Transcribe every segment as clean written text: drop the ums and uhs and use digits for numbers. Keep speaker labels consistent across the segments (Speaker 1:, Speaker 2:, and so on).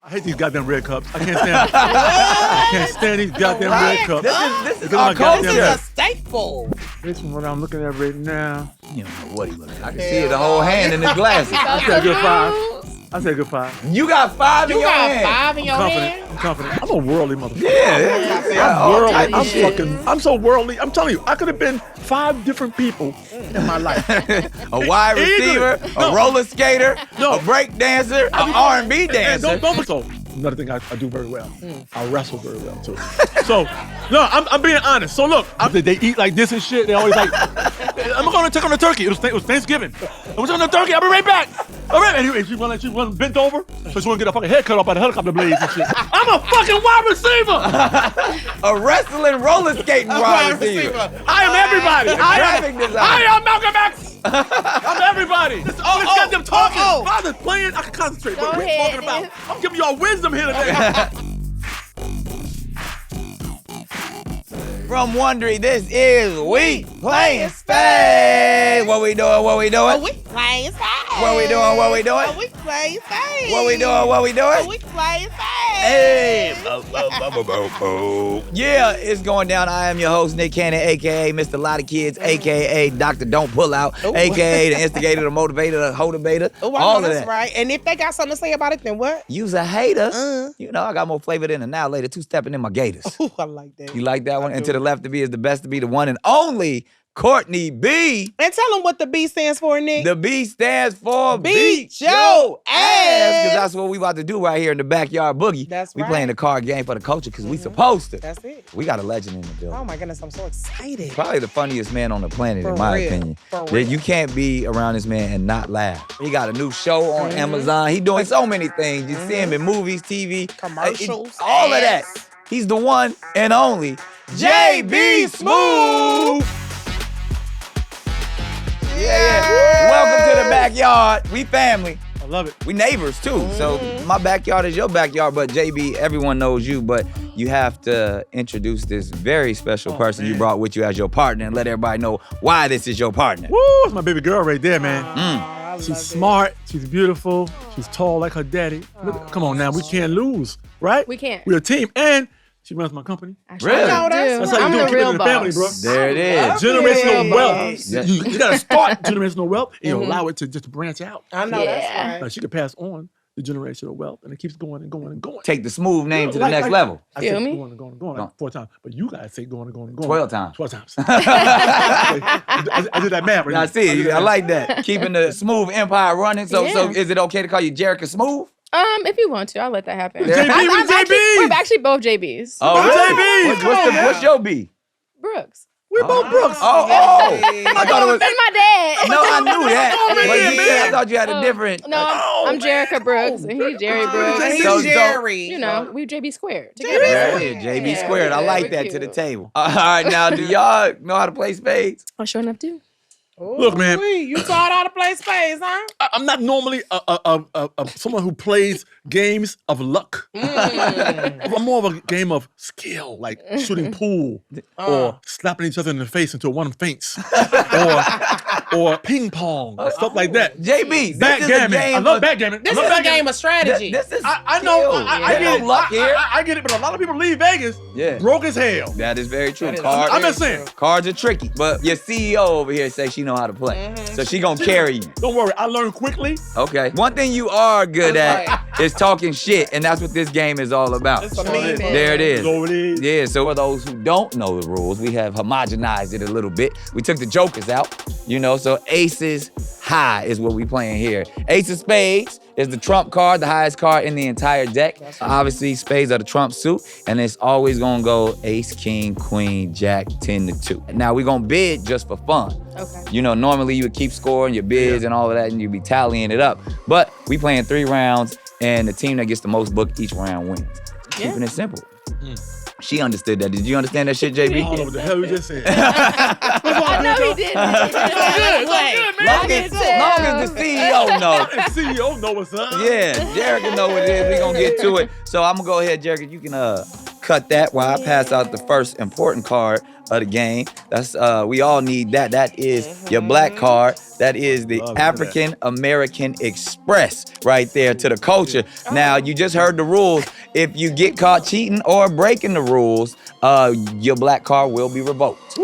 Speaker 1: I hate these goddamn red cups. I can't stand it. I can't stand these goddamn red cups.
Speaker 2: This is our culture.
Speaker 3: This is a staple.
Speaker 1: This is what I'm looking at right now.
Speaker 2: You don't know what he looking at. I can see the whole hand in his glasses.
Speaker 1: I said a good 5. I said a good 5.
Speaker 2: You got 5 in your hand.
Speaker 3: You got 5 in your hand?
Speaker 1: I'm confident. I'm a worldly motherfucker.
Speaker 2: Yeah.
Speaker 1: I'm worldly. I'm so worldly. I'm telling you, I could have been 5 different people in my life.
Speaker 2: A wide receiver, a roller skater, a break dancer, an R&B dancer.
Speaker 1: Don't so. Another thing I do very well. I wrestle very well too. So, no, I'm being honest. So look, they eat like this and shit. They always like, I'm going to check on the turkey. It was Thanksgiving. I'm going to check on the turkey. I'll be right back. All right, anyway, she run bent over, so she want to get a fucking head cut off by the helicopter blades and shit. I'm a fucking wide receiver.
Speaker 2: A wrestling roller skating wide receiver.
Speaker 1: I am everybody. I am Malcolm X. I'm everybody. Let's get them talking. Father's playing. I can concentrate. What we're talking about. I'm giving y'all wisdom here today.
Speaker 2: From Wondery, this is We Playin Spades. What we doing? What we doing?
Speaker 3: We playin' spades.
Speaker 2: What we doing? What we doing?
Speaker 3: We playin' spades.
Speaker 2: What we doing? What we doing?
Speaker 3: We playin' spades.
Speaker 2: Hey. Yeah, it's going down. I am your host, Nick Cannon, a.k.a. Mr. Lot of Kids, a.k.a. Dr. Don't Pull Out, a.k.a. the instigator, the motivator, the motivator, all of that.
Speaker 3: Right. And if they got something to say about it, then what?
Speaker 2: You's a hater. You know, I got more flavor than a now later, 2-stepping in my gators.
Speaker 3: Ooh, I like that.
Speaker 2: You like that one? And to the left of me is the best to be, the one and only Courtney B.
Speaker 3: And tell them what the B stands for, Nick.
Speaker 2: The B stands for
Speaker 3: Beat Your
Speaker 2: Ass. Because that's what we about to do right here in the Backyard Boogie.
Speaker 3: That's
Speaker 2: we
Speaker 3: right.
Speaker 2: playing the card game for the culture because we supposed to.
Speaker 3: That's it.
Speaker 2: We got a legend in the building.
Speaker 3: Oh my goodness, I'm so excited.
Speaker 2: Probably the funniest man on the planet,
Speaker 3: For
Speaker 2: in my
Speaker 3: real.
Speaker 2: opinion.
Speaker 3: For real.
Speaker 2: You can't be around this man and not laugh. He got a new show on Amazon. He doing so many things. You see him in movies, TV,
Speaker 3: Commercials,
Speaker 2: all of that.
Speaker 3: ads.
Speaker 2: He's the one and only JB Smoove. Yeah. Welcome to the backyard. We family.
Speaker 1: I love it.
Speaker 2: We neighbors too. So my backyard is your backyard, but JB, everyone knows you, but you have to introduce this very special person you brought with you as your partner and let everybody know why this is your partner.
Speaker 1: Woo, it's my baby girl right there, man. She's smart. She's beautiful. She's tall like her daddy. Look, come on now, we can't lose, right?
Speaker 4: We can't.
Speaker 1: We're a team, and she runs my company.
Speaker 2: Really?
Speaker 1: That's how you
Speaker 4: I'm
Speaker 1: do it.
Speaker 4: the
Speaker 1: Keep it
Speaker 4: real
Speaker 1: in the family,
Speaker 4: boss.
Speaker 1: bro.
Speaker 2: There it is.
Speaker 1: Generational wealth.
Speaker 2: Yeah.
Speaker 1: You gotta start generational wealth and you allow it to just branch out.
Speaker 3: I know that's right.
Speaker 1: Like she could pass on the generational wealth, and it keeps going and going and going.
Speaker 2: Take the Smoove name to the next level.
Speaker 1: I
Speaker 4: Feel
Speaker 1: say
Speaker 4: me?
Speaker 1: going and going and going like 4 times, but you guys say going and going and going.
Speaker 2: 12 times.
Speaker 1: 12 times. I did that math. Right
Speaker 2: I
Speaker 1: now.
Speaker 2: see it. I like that. Keeping the Smoove empire running. So
Speaker 4: Yeah.
Speaker 2: is it okay to call you Jerrica Smoove?
Speaker 4: If you want to, I'll let that happen.
Speaker 1: JB,
Speaker 4: We're actually both JBs.
Speaker 2: Oh,
Speaker 1: JB,
Speaker 2: really? What's your B?
Speaker 4: Brooks.
Speaker 1: We're both Brooks.
Speaker 2: Oh. I thought it was.
Speaker 4: That's my dad.
Speaker 2: No, I knew that.
Speaker 1: Come on,
Speaker 2: But
Speaker 1: man,
Speaker 2: you said I thought you had a different.
Speaker 4: No, I'm Jerrica Brooks, and he's Jerry Brooks.
Speaker 3: He's
Speaker 2: So-
Speaker 3: Jerry.
Speaker 4: You know, we JB squared.
Speaker 2: Yeah, JB
Speaker 4: Yeah,
Speaker 2: squared. I
Speaker 4: yeah,
Speaker 2: like
Speaker 4: we're
Speaker 2: that
Speaker 4: cute.
Speaker 2: to the table. All right, now, do y'all know how to play spades?
Speaker 4: I sure enough do.
Speaker 1: Look, man.
Speaker 3: You taught how to play spades, huh?
Speaker 1: I'm not normally someone who plays games of luck. I'm more of a game of skill, like shooting pool or slapping each other in the face until one faints, or ping pong, stuff like that.
Speaker 2: JB, this is a
Speaker 1: Backgammon.
Speaker 2: game.
Speaker 1: I love
Speaker 2: of-
Speaker 1: backgammon.
Speaker 3: This
Speaker 1: I love
Speaker 3: is a
Speaker 1: backgammon.
Speaker 3: game of strategy.
Speaker 2: This is.
Speaker 1: I know.
Speaker 2: skill.
Speaker 1: I
Speaker 2: There's
Speaker 1: get
Speaker 2: no
Speaker 1: it.
Speaker 2: luck here.
Speaker 1: I get it, but a lot of people leave Vegas broke as hell.
Speaker 2: That is very true.
Speaker 3: is-
Speaker 2: Cards,
Speaker 1: I'm just saying.
Speaker 2: cards are tricky, but your CEO over here says she know how to play, so she gonna carry you.
Speaker 1: Don't worry, I learned quickly.
Speaker 2: Okay. One thing you are good at is talking shit, and that's what this game is all about.
Speaker 3: It's a mean book.
Speaker 2: There it is.
Speaker 1: So it is.
Speaker 2: Yeah, so for those who don't know the rules, we have homogenized it a little bit. We took the jokers out, so aces high is what we playing here. Ace of spades is the trump card, the highest card in the entire deck. Obviously, spades are the trump suit, and it's always gonna go ace, king, queen, jack, 10-2. Now, we're gonna bid just for fun.
Speaker 4: Okay.
Speaker 2: Normally you would keep scoring your bids and all of that, and you'd be tallying it up. But we playing 3 rounds, and the team that gets the most book each round wins. Keeping it simple. She understood that. Did you understand that shit, JB?
Speaker 1: I don't know what the hell you just said.
Speaker 4: I know he did.
Speaker 2: Long as the CEO knows.
Speaker 1: CEO know what's up.
Speaker 2: Yeah, Jerrica know what it is. We gonna get to it. So I'm gonna go ahead, Jerrica. You can cut that while I pass out the first important card of the game. That's we all need that. That is your black card. That is the African American Express right there to the culture. Now, you just heard the rules. If you get caught cheating or breaking the rules, your black card will be revoked.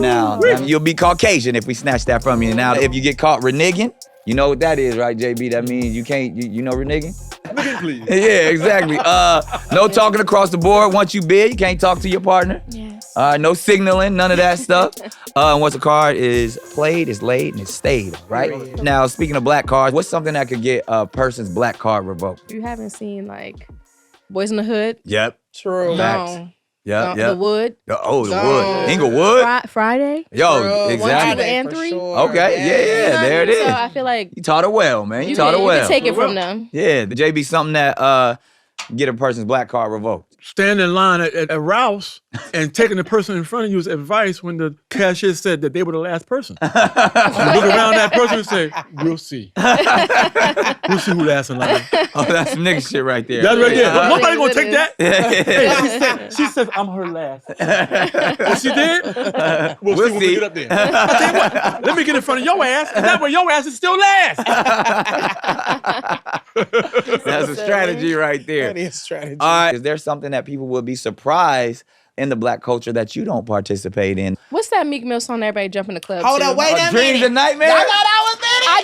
Speaker 2: Now, you'll be Caucasian if we snatch that from you. Now, if you get caught reneging, you know what that is, right, JB? That means you can't, you know reneging?
Speaker 1: Reneging, please.
Speaker 2: Yeah, exactly. No talking across the board. Once you bid, you can't talk to your partner.
Speaker 4: Yes.
Speaker 2: No signaling, none of that stuff. Once a card is played, it's laid, and it's stayed, right? Now, speaking of black cards, what's something that could get a person's black card revoked?
Speaker 4: You haven't seen like Boys in the Hood?
Speaker 2: Yep.
Speaker 3: True.
Speaker 4: No.
Speaker 2: Yep.
Speaker 4: The Wood?
Speaker 2: Oh, the Wood. Inglewood?
Speaker 4: Friday?
Speaker 2: Yo, exactly.
Speaker 4: 1, 2, and 3?
Speaker 2: Okay, yeah, there it is.
Speaker 4: So I feel like
Speaker 2: You taught her well, man. You taught her
Speaker 4: you
Speaker 2: well.
Speaker 4: can take it from them.
Speaker 2: Yeah, the JB something that get a person's black card revoked.
Speaker 1: Stand in line at Rouse and taking the person in front of you's advice when the cashier said that they were the last person. You look around that person and say, we'll see. We'll see who last in line.
Speaker 2: Oh, that's some nigga shit right there.
Speaker 1: That's right there.
Speaker 2: Yeah.
Speaker 1: Nobody gonna take that.
Speaker 2: Yeah.
Speaker 1: She says, I'm her last. And she did? We'll see when we
Speaker 2: see.
Speaker 1: get up there. I tell you what, let me get in front of your ass, and that way your ass is still last.
Speaker 2: That's a strategy right there.
Speaker 3: That is strategy.
Speaker 2: All right, is there something that people would be surprised in the black culture that you don't participate in?
Speaker 4: What's that Meek Mill song everybody jump in the club
Speaker 3: Hold
Speaker 4: to?
Speaker 3: up, wait a
Speaker 2: Dreams
Speaker 3: minute.
Speaker 2: and nightmares?
Speaker 3: I thought I was in it.
Speaker 4: I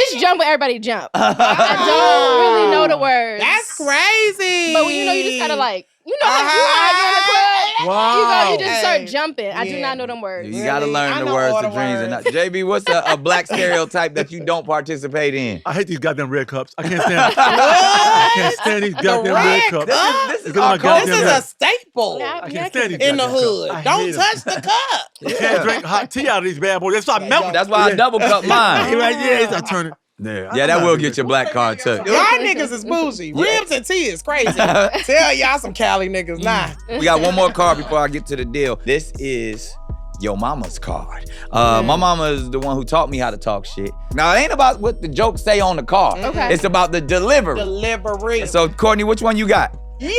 Speaker 4: just jump when everybody jump. I don't really know the words.
Speaker 3: That's crazy.
Speaker 4: But you know, you just gotta like, you know, like you are in the club.
Speaker 1: Wow.
Speaker 4: You just start jumping. I do not know them words.
Speaker 2: You gotta
Speaker 3: Really?
Speaker 2: learn
Speaker 3: I
Speaker 2: the
Speaker 3: know
Speaker 2: words
Speaker 3: all
Speaker 2: to
Speaker 3: the
Speaker 2: dreams and
Speaker 3: words.
Speaker 2: night. JB, what's a black stereotype that you don't participate in?
Speaker 1: I hate these goddamn red cups. I can't stand I can't stand these goddamn red
Speaker 3: red
Speaker 1: cups.
Speaker 2: This is
Speaker 1: Because
Speaker 2: our
Speaker 1: my goddamn
Speaker 3: This is
Speaker 1: head.
Speaker 3: a staple
Speaker 4: Yeah,
Speaker 1: I
Speaker 4: yeah,
Speaker 1: can't stand these
Speaker 3: in the
Speaker 1: goddamn cups.
Speaker 3: hood.
Speaker 1: I
Speaker 3: Don't
Speaker 1: hate 'em.
Speaker 3: touch the cup.
Speaker 1: You can't drink hot tea out of these bad boys. They start melting.
Speaker 2: That's why I double cup mine.
Speaker 1: Right there, it's not turning.
Speaker 2: Yeah, that will get your black card took.
Speaker 3: Y'all niggas is bougie. Ribs and tea is crazy. Tell y'all some Cali niggas nah.
Speaker 2: We got one more card before I get to the deal. This is your mama's card. My mama is the one who taught me how to talk shit. Now, it ain't about what the jokes say on the card.
Speaker 4: Okay.
Speaker 2: It's about the delivery.
Speaker 3: Delivery.
Speaker 2: So, Courtney, which one you got?
Speaker 3: Yo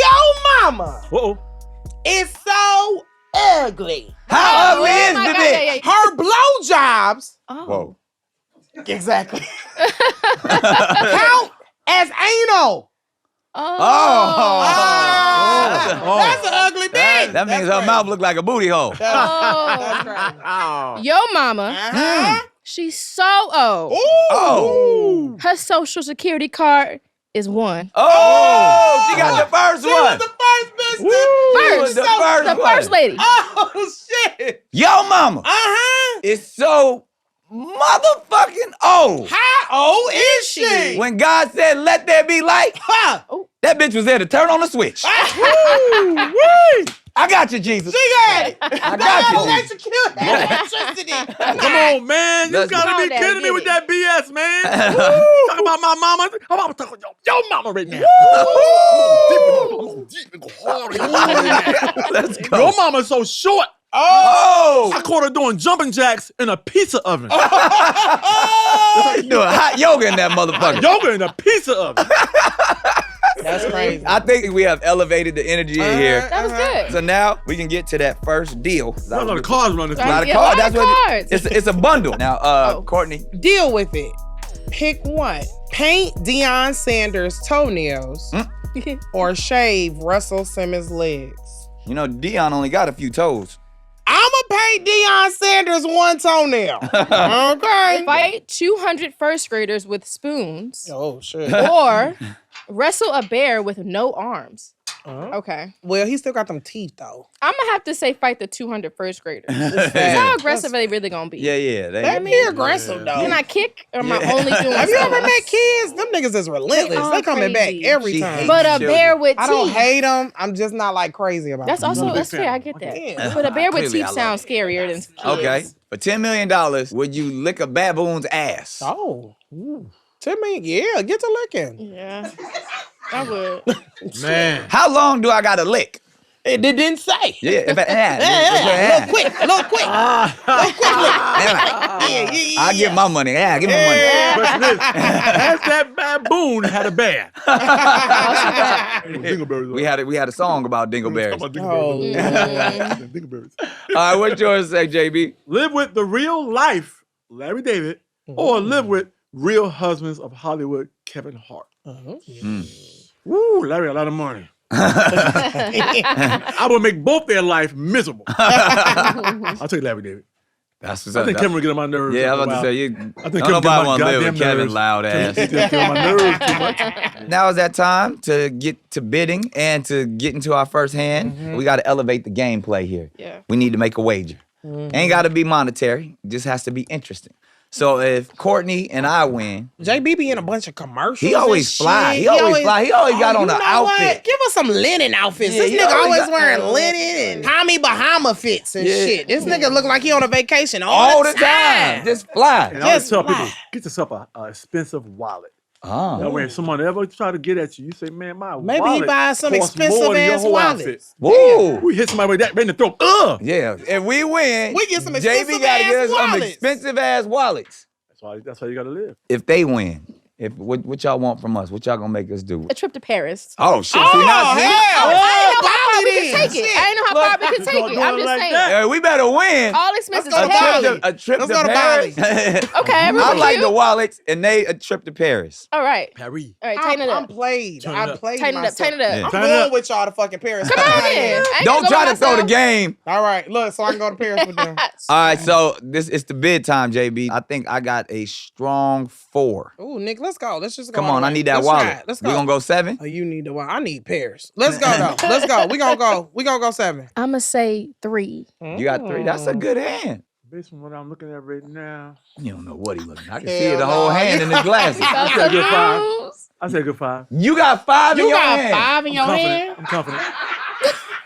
Speaker 3: mama
Speaker 1: Uh-oh.
Speaker 3: is so ugly.
Speaker 2: How ugly is
Speaker 4: my
Speaker 2: the
Speaker 4: God,
Speaker 2: bitch?
Speaker 4: yeah.
Speaker 3: Her blowjobs
Speaker 4: Oh.
Speaker 2: Whoa.
Speaker 3: exactly count as anal.
Speaker 2: Oh.
Speaker 3: That's an ugly bitch.
Speaker 2: That means her mouth look like a booty hole.
Speaker 3: That's crazy.
Speaker 4: Yo mama,
Speaker 3: Uh-huh.
Speaker 4: she's so old.
Speaker 2: Oh.
Speaker 4: Her social security card is 1.
Speaker 2: Oh, she got the first
Speaker 3: She was
Speaker 2: one.
Speaker 3: the first bitch.
Speaker 4: First,
Speaker 2: the first
Speaker 4: the
Speaker 2: one.
Speaker 4: first lady.
Speaker 3: Oh shit.
Speaker 2: Yo mama
Speaker 3: Uh-huh.
Speaker 2: is so motherfucking old.
Speaker 3: How old is she?
Speaker 2: When God said, let there be light,
Speaker 3: Huh.
Speaker 2: that bitch was there to turn on the switch.
Speaker 3: Woo-wee.
Speaker 2: I got you, Jesus.
Speaker 3: She got it.
Speaker 2: I got you, Jesus.
Speaker 3: Execute electricity.
Speaker 1: Come on, man. You
Speaker 2: Let's
Speaker 1: gotta
Speaker 4: go.
Speaker 1: be
Speaker 4: Come on,
Speaker 1: kidding me
Speaker 4: Dad,
Speaker 1: with
Speaker 4: get
Speaker 1: that BS, man. Talk about my mama. I'm about to talk about your mama right now. I'm deep and go hard.
Speaker 2: Let's go.
Speaker 1: Your mama's so short.
Speaker 2: Oh!
Speaker 1: I caught her doing jumping jacks in a pizza oven.
Speaker 2: Doing hot yoga in that motherfucker.
Speaker 1: Yoga in a pizza oven.
Speaker 3: That's crazy.
Speaker 2: I think we have elevated the energy in here.
Speaker 4: That was good.
Speaker 2: So now we can get to that first deal.
Speaker 1: There's a lot of cars running
Speaker 2: A
Speaker 1: through.
Speaker 2: lot of
Speaker 4: Yeah,
Speaker 2: cards.
Speaker 4: a lot
Speaker 2: That's
Speaker 4: of
Speaker 2: what
Speaker 4: cards.
Speaker 2: it's a bundle. Now, Courtney.
Speaker 3: Deal with it. Pick one. Paint Deion Sanders' toenails or shave Russell Simmons' legs.
Speaker 2: You know, Dion only got a few toes.
Speaker 3: I'ma paint Deion Sanders one toenail. Okay.
Speaker 4: Fight 200 first graders with spoons
Speaker 3: Oh shit.
Speaker 4: or wrestle a bear with no arms. Okay.
Speaker 3: Well, he still got them teeth though.
Speaker 4: I'm gonna have to say fight the 200 first graders. How aggressive are they really gonna be?
Speaker 2: Yeah.
Speaker 3: They be aggressive though.
Speaker 4: Can I kick or am I only doing
Speaker 3: Have you ever
Speaker 4: stones?
Speaker 3: met kids? Them niggas is relentless.
Speaker 4: They
Speaker 3: They
Speaker 4: are
Speaker 3: coming back
Speaker 4: crazy.
Speaker 3: every
Speaker 2: She
Speaker 3: time.
Speaker 2: hates
Speaker 4: But a
Speaker 2: children.
Speaker 4: bear with teeth.
Speaker 3: I don't hate them. I'm just not like crazy about
Speaker 4: That's
Speaker 3: them.
Speaker 4: also,
Speaker 1: big
Speaker 4: that's fair.
Speaker 1: fan.
Speaker 4: I get that.
Speaker 3: Yeah.
Speaker 4: But a bear with
Speaker 2: Clearly, I
Speaker 4: teeth
Speaker 2: love
Speaker 4: sounds scarier than kids.
Speaker 2: Okay. For $10 million, would you lick a baboon's ass?
Speaker 3: Oh. Tell me, yeah, get to licking.
Speaker 4: Yeah. I would.
Speaker 1: Man.
Speaker 2: How long do I gotta lick?
Speaker 3: It didn't say.
Speaker 2: Yeah, if I,
Speaker 3: Yeah. Little quick.
Speaker 2: I get my money. Yeah, give me my money.
Speaker 1: Question is, has that baboon had a bear? Dingleberries.
Speaker 2: We had a song about dingleberries.
Speaker 1: Dingleberries.
Speaker 2: All right, what's yours say, JB?
Speaker 1: Live with the real life Larry David, or live with real husbands of Hollywood Kevin Hart. Woo, Larry, a lot of money. I would make both their life miserable. I'll take Larry David.
Speaker 2: That's what's
Speaker 1: I
Speaker 2: up.
Speaker 1: think Kevin will get on my nerves.
Speaker 2: Yeah, I was about to say, I think nobody want to live with Kevin loud ass.
Speaker 1: He just get on my nerves too much.
Speaker 2: Now is that time to get to bidding and to get into our first hand. We got to elevate the gameplay here.
Speaker 3: Yeah.
Speaker 2: We need to make a wager. Ain't got to be monetary. It just has to be interesting. So if Courtney and I win,
Speaker 3: JB be in a bunch of commercials.
Speaker 2: he always fly. He always fly. He always got on the outfit.
Speaker 3: What? Give us some linen outfits.
Speaker 2: Yeah,
Speaker 3: This
Speaker 2: he
Speaker 3: nigga
Speaker 2: always
Speaker 3: always
Speaker 2: got-
Speaker 3: wearing linen and Tommy Bahama fits and
Speaker 2: Yeah.
Speaker 3: shit. This nigga look like he on a vacation
Speaker 2: All the time. Just fly.
Speaker 1: And I always
Speaker 3: Just
Speaker 1: tell people,
Speaker 3: fly.
Speaker 1: get yourself a expensive wallet.
Speaker 2: Oh.
Speaker 1: That way, if someone ever try to get at you, you say, man, my
Speaker 3: Maybe
Speaker 1: wallet
Speaker 3: he buys some
Speaker 1: costs more
Speaker 3: expensive
Speaker 1: than your
Speaker 3: ass
Speaker 1: whole
Speaker 3: wallets.
Speaker 1: outfit.
Speaker 2: Woo.
Speaker 1: We hit somebody with that right in the throat.
Speaker 2: Yeah. If we win,
Speaker 3: We get some
Speaker 2: JB
Speaker 3: expensive
Speaker 2: got to get us
Speaker 3: ass
Speaker 2: some
Speaker 3: wallets.
Speaker 2: expensive ass wallets.
Speaker 1: That's how you got to live.
Speaker 2: If they win, what y'all want from us? What y'all gonna make us do?
Speaker 4: A trip to Paris.
Speaker 2: Oh shit!
Speaker 3: Oh,
Speaker 2: See, now, see?
Speaker 4: I didn't know how far we
Speaker 3: Bobby
Speaker 4: could take
Speaker 3: then.
Speaker 4: it. I didn't know how far we could take it. I'm just
Speaker 1: like
Speaker 4: saying.
Speaker 1: that.
Speaker 2: We better win.
Speaker 4: All expenses
Speaker 3: Let's go to
Speaker 4: paid.
Speaker 3: Bali.
Speaker 2: A trip
Speaker 3: Let's
Speaker 2: to
Speaker 3: go to
Speaker 2: Paris.
Speaker 4: Okay,
Speaker 2: I
Speaker 4: real
Speaker 2: like
Speaker 4: cute.
Speaker 2: the wallets, and they a trip to Paris.
Speaker 4: All right.
Speaker 1: Paris.
Speaker 4: All right, tighten it
Speaker 3: I'm
Speaker 4: up.
Speaker 3: played.
Speaker 1: Turn it
Speaker 3: I
Speaker 1: up.
Speaker 3: played
Speaker 4: Tighten it up.
Speaker 3: myself.
Speaker 4: Tighten it up.
Speaker 2: Yeah.
Speaker 3: I'm
Speaker 1: Turn it
Speaker 3: going
Speaker 1: up.
Speaker 3: with y'all to fucking Paris.
Speaker 4: Come on in. I ain't
Speaker 2: Don't
Speaker 4: gonna
Speaker 2: try
Speaker 4: go
Speaker 2: to throw the
Speaker 4: myself.
Speaker 2: game.
Speaker 3: All right, look, so I can go to Paris with them.
Speaker 2: All right, so this is the bid time, JB. I think I got a strong 4.
Speaker 3: Ooh, Nick, let's go. Let's just go.
Speaker 2: Come
Speaker 3: all
Speaker 2: on,
Speaker 3: the
Speaker 2: I
Speaker 3: way.
Speaker 2: need that
Speaker 3: Let's
Speaker 2: wallet.
Speaker 3: try it. Let's go.
Speaker 2: We gonna go 7?
Speaker 3: Oh, you need the wallet. I need Paris. Let's go though. Let's go. We gonna go. We gonna go 7.
Speaker 4: I'm gonna say 3.
Speaker 2: You got 3. That's a good hand.
Speaker 1: Based on what I'm looking at right now,
Speaker 2: You don't know what he looking at. I can
Speaker 3: Hell
Speaker 2: see the whole
Speaker 3: no.
Speaker 2: hand in his glasses.
Speaker 1: I said a good 5. I said a good 5.
Speaker 2: You got 5 in
Speaker 3: You
Speaker 2: your
Speaker 3: got
Speaker 2: hand.
Speaker 3: 5 in your hand.
Speaker 1: I'm confident.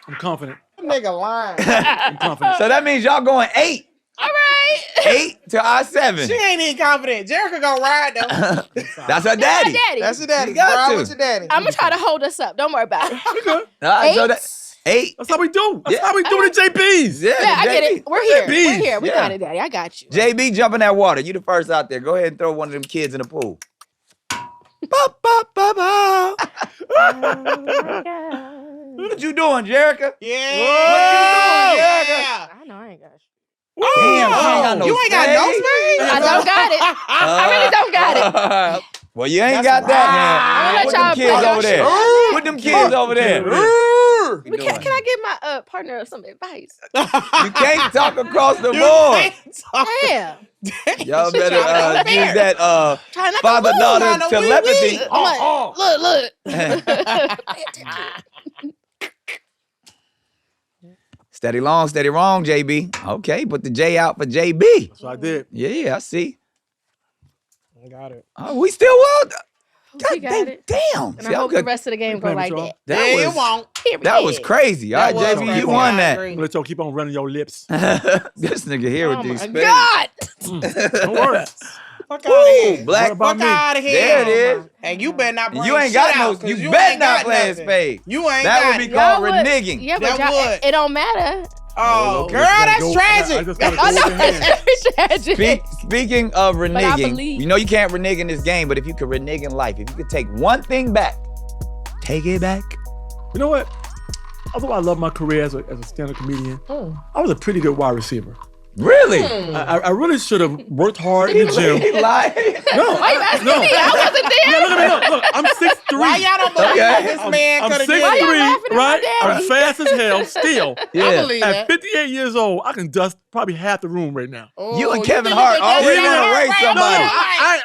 Speaker 1: I'm confident.
Speaker 3: Nigga lying.
Speaker 1: I'm confident.
Speaker 2: So that means y'all going 8.
Speaker 4: All right.
Speaker 2: 8 to our 7.
Speaker 3: She ain't even confident. Jerrica gonna ride though.
Speaker 2: That's her daddy.
Speaker 4: Daddy.
Speaker 3: That's your daddy.
Speaker 2: You got
Speaker 3: Ride
Speaker 2: to.
Speaker 3: with your daddy.
Speaker 4: I'm gonna try to hold us up. Don't worry about it.
Speaker 2: All right, so
Speaker 4: 8.
Speaker 2: that, 8.
Speaker 1: That's how we do. That's
Speaker 2: Yeah.
Speaker 1: how we do the JPs.
Speaker 2: Yeah,
Speaker 4: Yeah, I get
Speaker 2: JB.
Speaker 4: it. We're here.
Speaker 1: Bees.
Speaker 4: We're here. We
Speaker 2: Yeah.
Speaker 4: got it, Daddy. I got you.
Speaker 2: JB, jump in that water. You the first out there. Go ahead and throw one of them kids in the pool. Ba, ba, ba, ba. What you doing, Jerrica?
Speaker 3: Yeah.
Speaker 2: Yeah.
Speaker 4: I know I ain't got you.
Speaker 2: Damn, she ain't got no
Speaker 3: You ain't got no
Speaker 2: spade?
Speaker 3: spade?
Speaker 4: I don't got it. I really don't got it.
Speaker 2: Well, you ain't
Speaker 3: That's
Speaker 2: got that,
Speaker 4: I'm
Speaker 2: man.
Speaker 4: gonna
Speaker 2: Put
Speaker 4: let
Speaker 2: them
Speaker 4: y'all
Speaker 2: kids
Speaker 4: play
Speaker 2: over there.
Speaker 3: y'all
Speaker 2: Put them kids over there.
Speaker 4: Can I give my partner some advice?
Speaker 2: You can't talk across the board.
Speaker 4: Damn.
Speaker 2: Y'all better
Speaker 3: Trying to
Speaker 2: use that
Speaker 4: Trying not to
Speaker 2: father-daughter
Speaker 3: lose.
Speaker 2: telepathy.
Speaker 4: Look.
Speaker 2: Steady long, steady wrong, JB. Okay, put the J out for JB.
Speaker 1: So I did.
Speaker 2: Yeah, I see.
Speaker 3: Got it.
Speaker 2: Oh, we still will.
Speaker 4: He got it.
Speaker 2: Damn.
Speaker 4: And
Speaker 2: See,
Speaker 4: I hope
Speaker 2: okay.
Speaker 4: the rest of the game go
Speaker 1: playing
Speaker 4: like
Speaker 1: with y'all?
Speaker 4: that.
Speaker 3: Yeah,
Speaker 2: That
Speaker 3: it won't.
Speaker 2: That was crazy. All right,
Speaker 3: That was
Speaker 2: JB,
Speaker 3: crazy.
Speaker 2: you won
Speaker 3: I
Speaker 2: that.
Speaker 3: agree.
Speaker 1: I'm gonna let y'all keep on running your lips.
Speaker 2: This nigga here
Speaker 4: Oh
Speaker 2: with these
Speaker 4: my
Speaker 2: spades.
Speaker 4: God.
Speaker 1: Don't worry.
Speaker 3: Fuck out of here.
Speaker 2: Black.
Speaker 1: What about
Speaker 3: Fuck
Speaker 1: me?
Speaker 3: out of here.
Speaker 2: There it is.
Speaker 3: And you better not bring
Speaker 2: You ain't
Speaker 3: shit
Speaker 2: got
Speaker 3: out,
Speaker 2: no.
Speaker 3: 'cause
Speaker 2: You better
Speaker 3: ain't
Speaker 2: not
Speaker 3: got
Speaker 2: play a
Speaker 3: nothing.
Speaker 2: spade.
Speaker 3: You ain't
Speaker 2: That
Speaker 3: got
Speaker 2: would be
Speaker 3: it.
Speaker 2: called
Speaker 4: Y'all would-
Speaker 2: reneging.
Speaker 4: Yeah, but
Speaker 3: That
Speaker 4: y'all,
Speaker 3: would.
Speaker 4: it don't matter.
Speaker 3: Oh,
Speaker 1: okay,
Speaker 3: girl,
Speaker 1: I gotta
Speaker 3: that's
Speaker 1: go. I
Speaker 3: tragic.
Speaker 1: just gotta
Speaker 4: Oh,
Speaker 1: go
Speaker 4: no,
Speaker 1: with the hand.
Speaker 4: it's very tragic.
Speaker 2: Speaking of reneging,
Speaker 4: believe-
Speaker 2: you know you can't renege in this game, but if you could renege in life, if you could take one thing back, take it back.
Speaker 1: You know what? Although I love my career as a stand-up comedian, I was a pretty good wide receiver.
Speaker 2: Really?
Speaker 1: I really should have worked hard in the gym.
Speaker 2: He lied.
Speaker 1: No,
Speaker 4: Why you asking
Speaker 1: no.
Speaker 4: me? I wasn't there.
Speaker 1: Yeah, look at me. Look, I'm 6'3".
Speaker 3: Why y'all don't believe
Speaker 2: Okay.
Speaker 3: this man
Speaker 1: I'm
Speaker 3: could have
Speaker 1: 6'3",
Speaker 3: did it?
Speaker 4: Why y'all laughing at my
Speaker 1: right?
Speaker 4: daddy?
Speaker 1: I'm fast as hell still.
Speaker 3: I
Speaker 2: Yeah.
Speaker 3: believe
Speaker 1: At
Speaker 3: that.
Speaker 1: 58 years old, I can dust probably half the room right now.
Speaker 3: Oh,
Speaker 2: You and Kevin
Speaker 3: think
Speaker 2: Hart
Speaker 3: you can
Speaker 2: already
Speaker 3: Kevin
Speaker 2: gonna
Speaker 3: Hart
Speaker 2: race
Speaker 3: right
Speaker 2: somebody.
Speaker 3: now?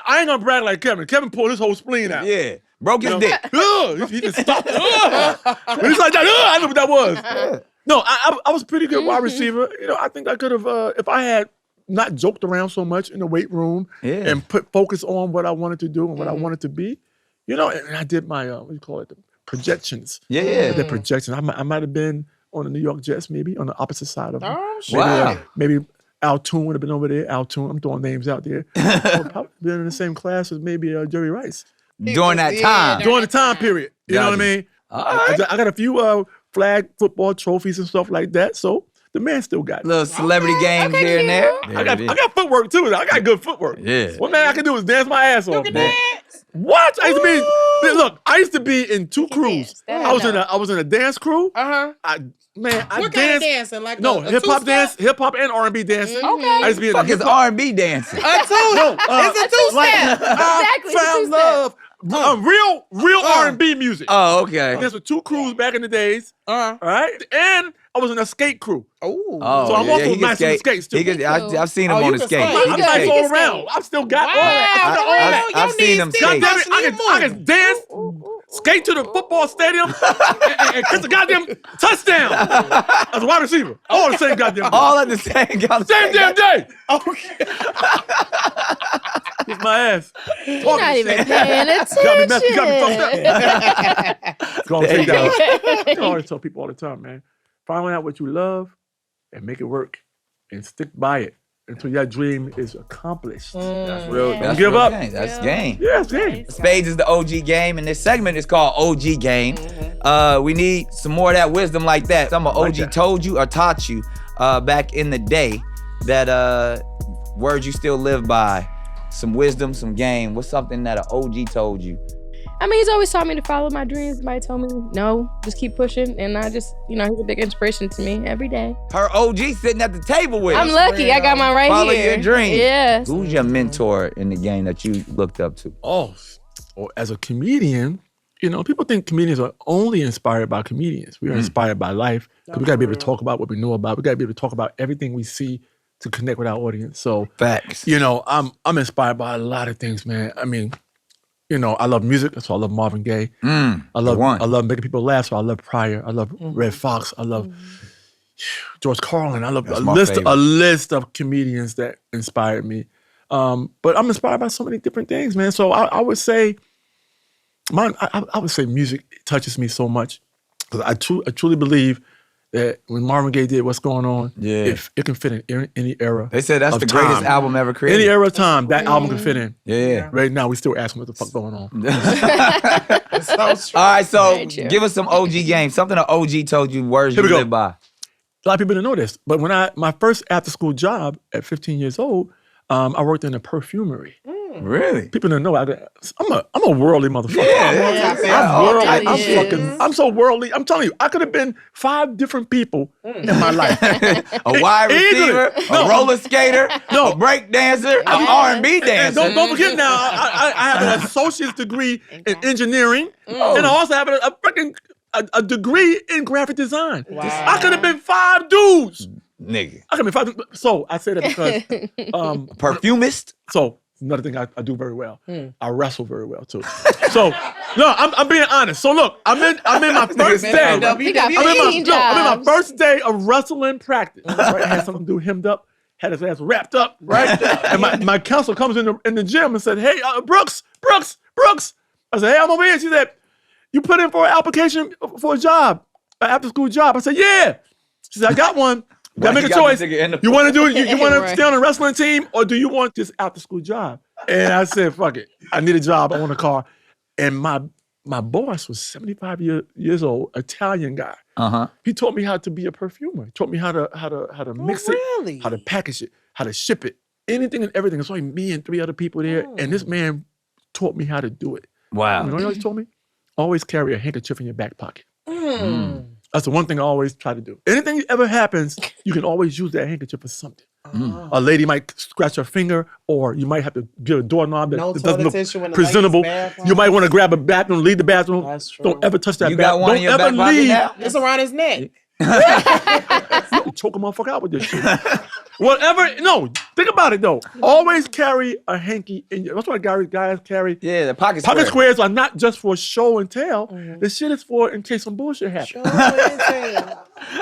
Speaker 1: I ain't gonna brag like Kevin. Kevin pulled his whole spleen out.
Speaker 2: Yeah. Broke his
Speaker 1: You know?
Speaker 2: dick.
Speaker 1: Ugh, he just stopped. When he's like that, I knew what that was. No, I was a pretty good wide receiver. You know, I think I could have, if I had not joked around so much in the weight room and put focus on what I wanted to do and what I wanted to be, you know, and I did my, what do you call it, the projections.
Speaker 2: Yeah.
Speaker 1: The projections. I might have been on the New York Jets, maybe on the opposite side of them.
Speaker 3: Oh, shit.
Speaker 2: Wow.
Speaker 1: Maybe Al Toon would have been over there. Al Toon, I'm throwing names out there. Or probably been in the same class as maybe Jerry Rice.
Speaker 2: During that
Speaker 3: Yeah,
Speaker 2: time.
Speaker 1: During the time period. You know what I
Speaker 2: Gotcha.
Speaker 1: mean?
Speaker 2: All right.
Speaker 1: I got a few flag football trophies and stuff like that. So the man still got it.
Speaker 2: Little celebrity games
Speaker 4: Okay,
Speaker 2: here and there.
Speaker 4: cute.
Speaker 1: I got footwork too. I got good footwork.
Speaker 2: Yeah.
Speaker 1: What man I can do is dance my ass off.
Speaker 3: Look at
Speaker 1: man.
Speaker 3: that.
Speaker 1: What? I used to be. Look, I used to be in two crews.
Speaker 4: danced.
Speaker 1: I was in a dance crew.
Speaker 3: Uh-huh.
Speaker 1: I
Speaker 3: What kind of
Speaker 1: danced.
Speaker 3: dancing? Like
Speaker 1: No,
Speaker 3: a
Speaker 1: hip hop
Speaker 3: two-step?
Speaker 1: dance, hip hop and R&B dancing.
Speaker 4: Okay.
Speaker 1: I used to be in
Speaker 2: Fuck
Speaker 1: the
Speaker 2: is R&B dancing?
Speaker 3: A two. It's a two-step.
Speaker 4: Exactly.
Speaker 1: Found
Speaker 4: two-step.
Speaker 1: love. Real R&B music.
Speaker 2: Oh, okay.
Speaker 1: There's with two crews back in the days. All right, and I was in a skate crew.
Speaker 3: Oh.
Speaker 1: So I'm also
Speaker 2: he can
Speaker 1: mastering
Speaker 2: skate.
Speaker 1: skates, too.
Speaker 2: He can, I've seen him
Speaker 3: Oh,
Speaker 2: on
Speaker 3: you
Speaker 2: the
Speaker 3: can
Speaker 2: skate.
Speaker 3: skate.
Speaker 2: He
Speaker 1: I'm
Speaker 2: can
Speaker 1: like
Speaker 2: skate.
Speaker 1: all around. I've still got all that. I still got all that.
Speaker 2: I've seen him skate.
Speaker 1: God damn it, I can dance, skate to the football stadium, and catch a goddamn touchdown as a wide receiver. All the same goddamn day.
Speaker 2: All at the same goddamn
Speaker 1: Same damn day. Okay. Kiss my ass.
Speaker 4: You're not even paying attention.
Speaker 1: You got me fucked up. Go on, take that. I always tell people all the time, man. Find out what you love and make it work and stick by it until your dream is accomplished.
Speaker 2: That's real.
Speaker 1: Don't
Speaker 2: That's
Speaker 1: give
Speaker 2: real
Speaker 1: up.
Speaker 2: Game. That's game.
Speaker 1: Yeah, it's game.
Speaker 2: Spades is the OG game, and this segment is called OG Game. We need some more of that wisdom like that. Some OG
Speaker 1: that.
Speaker 2: told you or taught you back in the day that words you still live by. Some wisdom, some game. What's something that an OG told you?
Speaker 4: I mean, he's always taught me to follow my dreams. Somebody told me, no, just keep pushing. And I just, he's a big inspiration to me every day.
Speaker 2: Her OG sitting at the table with
Speaker 4: I'm
Speaker 2: us.
Speaker 4: lucky. I got mine right
Speaker 2: Follow
Speaker 4: here.
Speaker 2: your dream.
Speaker 4: Yes.
Speaker 2: Who's your mentor in the game that you looked up to?
Speaker 1: Oh, as a comedian, people think comedians are only inspired by comedians. We are inspired by life. 'Cause we got to be able to talk about what we know about. We got to be able to talk about everything we see to connect with our audience. So,
Speaker 2: Facts.
Speaker 1: I'm inspired by a lot of things, man. I mean, I love music, so I love Marvin Gaye. I love making people laugh, so I love Pryor. I love Red Fox. I love George Carlin. I love a list of comedians that inspired me. But I'm inspired by so many different things, man. So I would say, I would say music touches me so much because I truly believe that when Marvin Gaye did What's Going On, it can fit in any era.
Speaker 2: They said that's the greatest album ever created.
Speaker 1: Any era of time, that album can fit in.
Speaker 2: Yeah.
Speaker 1: Right now, we still asking what the fuck going on.
Speaker 2: All right, so give us some OG game. Something an OG told you words you live by.
Speaker 1: A lot of people didn't know this, but when my first after school job at 15 years old, I worked in a perfumery.
Speaker 2: Really?
Speaker 1: People didn't know I'm a worldly motherfucker. I'm so worldly. I'm telling you, I could have been 5 different people in my life.
Speaker 2: A wide receiver, a roller skater, a break dancer, an R&B dancer.
Speaker 1: And don't forget now, I have an associate's degree in engineering, and I also have a degree in graphic design. Wow. I could have been 5 dudes.
Speaker 2: Nigga.
Speaker 1: I could have been 5. So I say that because
Speaker 2: perfumist.
Speaker 1: So another thing I do very well. I wrestle very well too. So no, I'm being honest. So look, I'm in my first day. I'm in my first day of wrestling practice. Right? I had something to do hemmed up, had his ass wrapped up, right? And my counselor comes in the gym and said, "Hey, Brooks." I said, "Hey, I'm over here." She said, "You put in for an application for a job, an after school job." I said, "Yeah." She said, "I got one. You gotta make a choice. You want to do it? You want to stay on a wrestling team, or do you want this after school job?" And I said, "Fuck it. I need a job. I want a car." And my boss was 75 years old, Italian guy. He taught me how to be a perfumer. He taught me how to mix it, how to package it, how to ship it, anything and everything. It's only me and 3 other people there, and this man taught me how to do it.
Speaker 2: Wow.
Speaker 1: You know what he told me? Always carry a handkerchief in your back pocket. That's the one thing I always try to do. Anything ever happens, you can always use that handkerchief for something. A lady might scratch her finger, or you might have to get a doorknob that doesn't look presentable. You might want to grab a bathroom, leave the bathroom. That's true. Don't ever touch that bathroom.
Speaker 2: You got one in your back pocket now?
Speaker 3: It's around his neck.
Speaker 1: You can choke a motherfucker out with this shit. No, think about it though. Always carry a hanky in your, that's why guys carry.
Speaker 2: Yeah, the pocket
Speaker 1: squares are not just for show and tell. The shit is for in case some bullshit happens.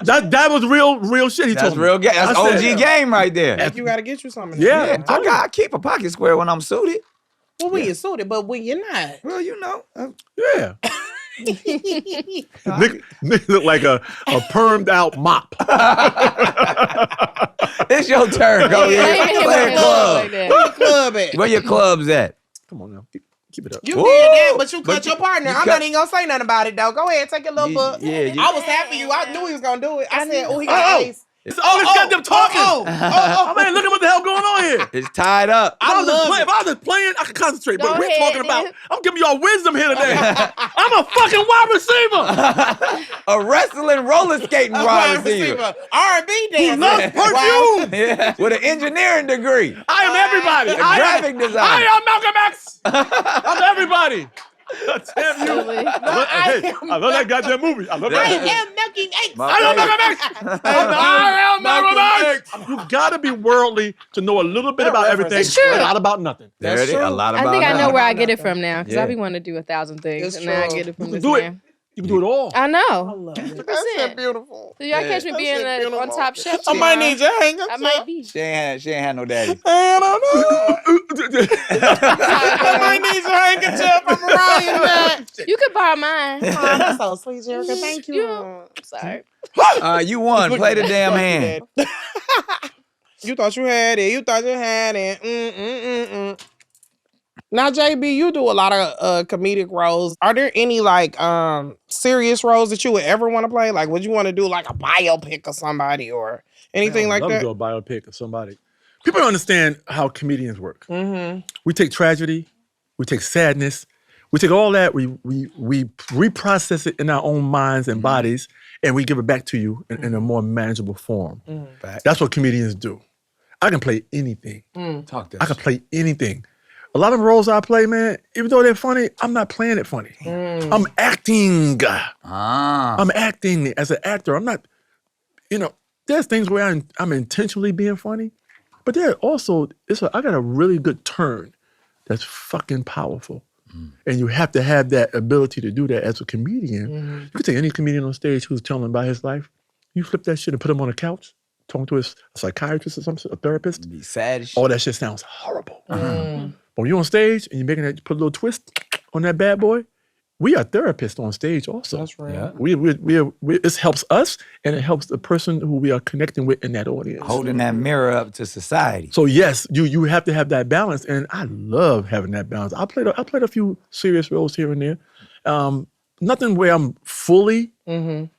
Speaker 1: That was real shit.
Speaker 2: That's real game. That's OG game right there.
Speaker 3: You gotta get you something.
Speaker 1: Yeah,
Speaker 2: I keep a pocket square when I'm suited.
Speaker 3: Well, when you're suited, but when you're not.
Speaker 2: Well, you know.
Speaker 1: Yeah. Nick look like a permed out mop.
Speaker 2: It's your turn. Go ahead. Play a club.
Speaker 3: Where your club at?
Speaker 2: Where your club's at?
Speaker 1: Come on now. Keep it up.
Speaker 3: You did that, but you cut your partner. I'm not even gonna say nothing about it though. Go ahead, take your little book. I was happy I knew he was gonna do it. I said, "Oh, he got ace."
Speaker 1: It's all this goddamn talking. I mean, look at what the hell going on here.
Speaker 2: It's tied up.
Speaker 1: If I was just playing, I could concentrate. But
Speaker 4: Go
Speaker 1: we're
Speaker 4: ahead,
Speaker 1: talking about,
Speaker 4: man.
Speaker 1: I'm giving y'all wisdom here today. I'm a fucking wide receiver.
Speaker 2: A wrestling roller skating wide receiver.
Speaker 3: R&B
Speaker 1: Who
Speaker 3: dancer.
Speaker 1: loves perfume.
Speaker 2: Yeah, with an engineering degree.
Speaker 1: I am everybody.
Speaker 2: graphic design.
Speaker 1: I am Malcolm X. I'm everybody. Damn you.
Speaker 4: Absolutely.
Speaker 1: I love that goddamn movie. I love that.
Speaker 3: am Malcolm X.
Speaker 2: My
Speaker 1: I am
Speaker 2: favorite.
Speaker 1: Malcolm X. I am Malcolm X. You gotta be worldly to know a little bit about everything.
Speaker 4: It's true.
Speaker 1: A lot about nothing.
Speaker 2: There it is.
Speaker 3: true.
Speaker 2: A lot
Speaker 4: I
Speaker 2: about
Speaker 4: think I know
Speaker 2: that.
Speaker 4: where I get it from now, because
Speaker 2: Yeah.
Speaker 4: I be wanting to do 1,000 things,
Speaker 3: It's
Speaker 4: and now I
Speaker 3: true.
Speaker 4: get it from
Speaker 1: You
Speaker 4: this
Speaker 1: can do it.
Speaker 4: man.
Speaker 1: You can do it all.
Speaker 4: I know.
Speaker 3: Love it.
Speaker 4: 100%.
Speaker 3: beautiful.
Speaker 4: So y'all catch me being on Top Chef
Speaker 3: I might
Speaker 4: tomorrow.
Speaker 3: need your hang up.
Speaker 4: I might be.
Speaker 2: She ain't had no daddy.
Speaker 3: I don't know. I might need your handkerchief. I'm around you, man.
Speaker 4: You could borrow mine.
Speaker 3: Oh, that's so sweet, Jerrica. Thank you.
Speaker 4: I'm sorry.
Speaker 2: You won. Play the damn hand.
Speaker 3: You thought you had it. You thought you had it. Now, JB, you do a lot of comedic roles. Are there any like serious roles that you would ever want to play? Like, would you want to do like a biopic of somebody or anything like
Speaker 1: I love
Speaker 3: that?
Speaker 1: to do a biopic of somebody. People don't understand how comedians work.
Speaker 3: Mm-hmm.
Speaker 1: We take tragedy, we take sadness, we take all that, we reprocess it in our own minds and bodies, and we give it back to you in a more manageable form.
Speaker 2: Fact.
Speaker 1: That's what comedians do. I can play anything.
Speaker 2: Talk to
Speaker 1: I
Speaker 2: us.
Speaker 1: can play anything. A lot of roles I play, man, even though they're funny, I'm not playing it funny. I'm acting. I'm acting as an actor. I'm not, there's things where I'm intentionally being funny, but there also, I got a really good turn that's fucking powerful. And you have to have that ability to do that as a comedian. You can take any comedian on stage who's telling about his life, you flip that shit and put him on a couch, talking to a psychiatrist or something, a therapist.
Speaker 2: Be sad as shit.
Speaker 1: All that shit sounds horrible. But when you're on stage and you're making that, you put a little twist on that bad boy, we are therapists on stage also.
Speaker 3: That's right.
Speaker 2: Yeah.
Speaker 1: It helps us and it helps the person who we are connecting with in that audience.
Speaker 2: Holding that mirror up to society.
Speaker 1: So yes, you have to have that balance, and I love having that balance. I played a few serious roles here and there. Nothing where I'm fully playing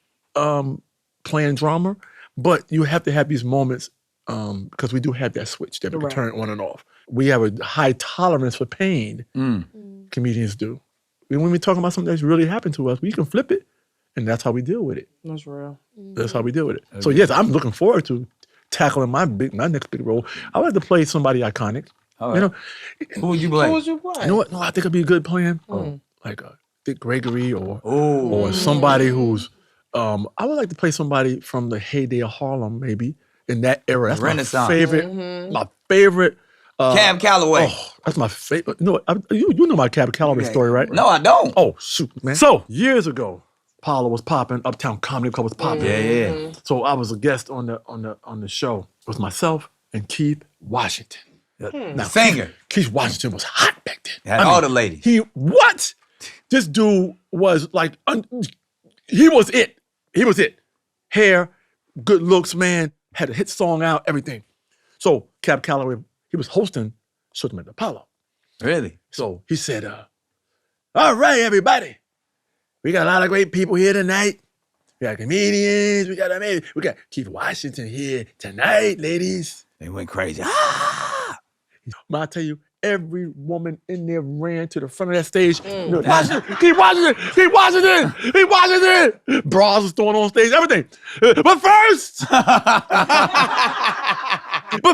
Speaker 1: drama, but you have to have these moments because we do have that switch that we can turn on and off. We have a high tolerance for pain. Comedians do. And when we're talking about something that's really happened to us, we can flip it, and that's how we deal with it.
Speaker 3: That's real.
Speaker 1: That's how we deal with it. So yes, I'm looking forward to tackling my next big role. I would like to play somebody iconic.
Speaker 2: All
Speaker 1: You
Speaker 2: right.
Speaker 1: know,
Speaker 2: Who would you play?
Speaker 3: Who would you play?
Speaker 1: you know what? No, I think it'd be a good playing like Dick Gregory or somebody who's. I would like to play somebody from the heyday of Harlem, maybe in that era. That's
Speaker 2: Renaissance.
Speaker 1: my favorite. My favorite.
Speaker 2: Cab Calloway.
Speaker 1: Oh, that's my favorite. No, you know my Cab Calloway story, right?
Speaker 2: No, I don't.
Speaker 1: Oh shoot, man. So years ago, Paula was popping. Uptown Comedy Club was popping.
Speaker 2: Yeah.
Speaker 1: So I was a guest on the show. It was myself and Keith Washington. Now,
Speaker 2: Singer.
Speaker 1: Keith Washington was hot back then.
Speaker 2: Had all the ladies.
Speaker 1: What? This dude was like, he was it. He was it. Hair, good looks, man. Had a hit song out, everything. So Cab Calloway, he was hosting Showtime at the Apollo.
Speaker 2: Really?
Speaker 1: So he said, all right, everybody. We got a lot of great people here tonight. We got comedians. We got Keith Washington here tonight, ladies.
Speaker 2: They went crazy.
Speaker 1: Man, I tell you, every woman in there ran to the front of that stage. Washington, Keith Washington, Keith Washington, Keith Washington. Bras was thrown on stage, everything. But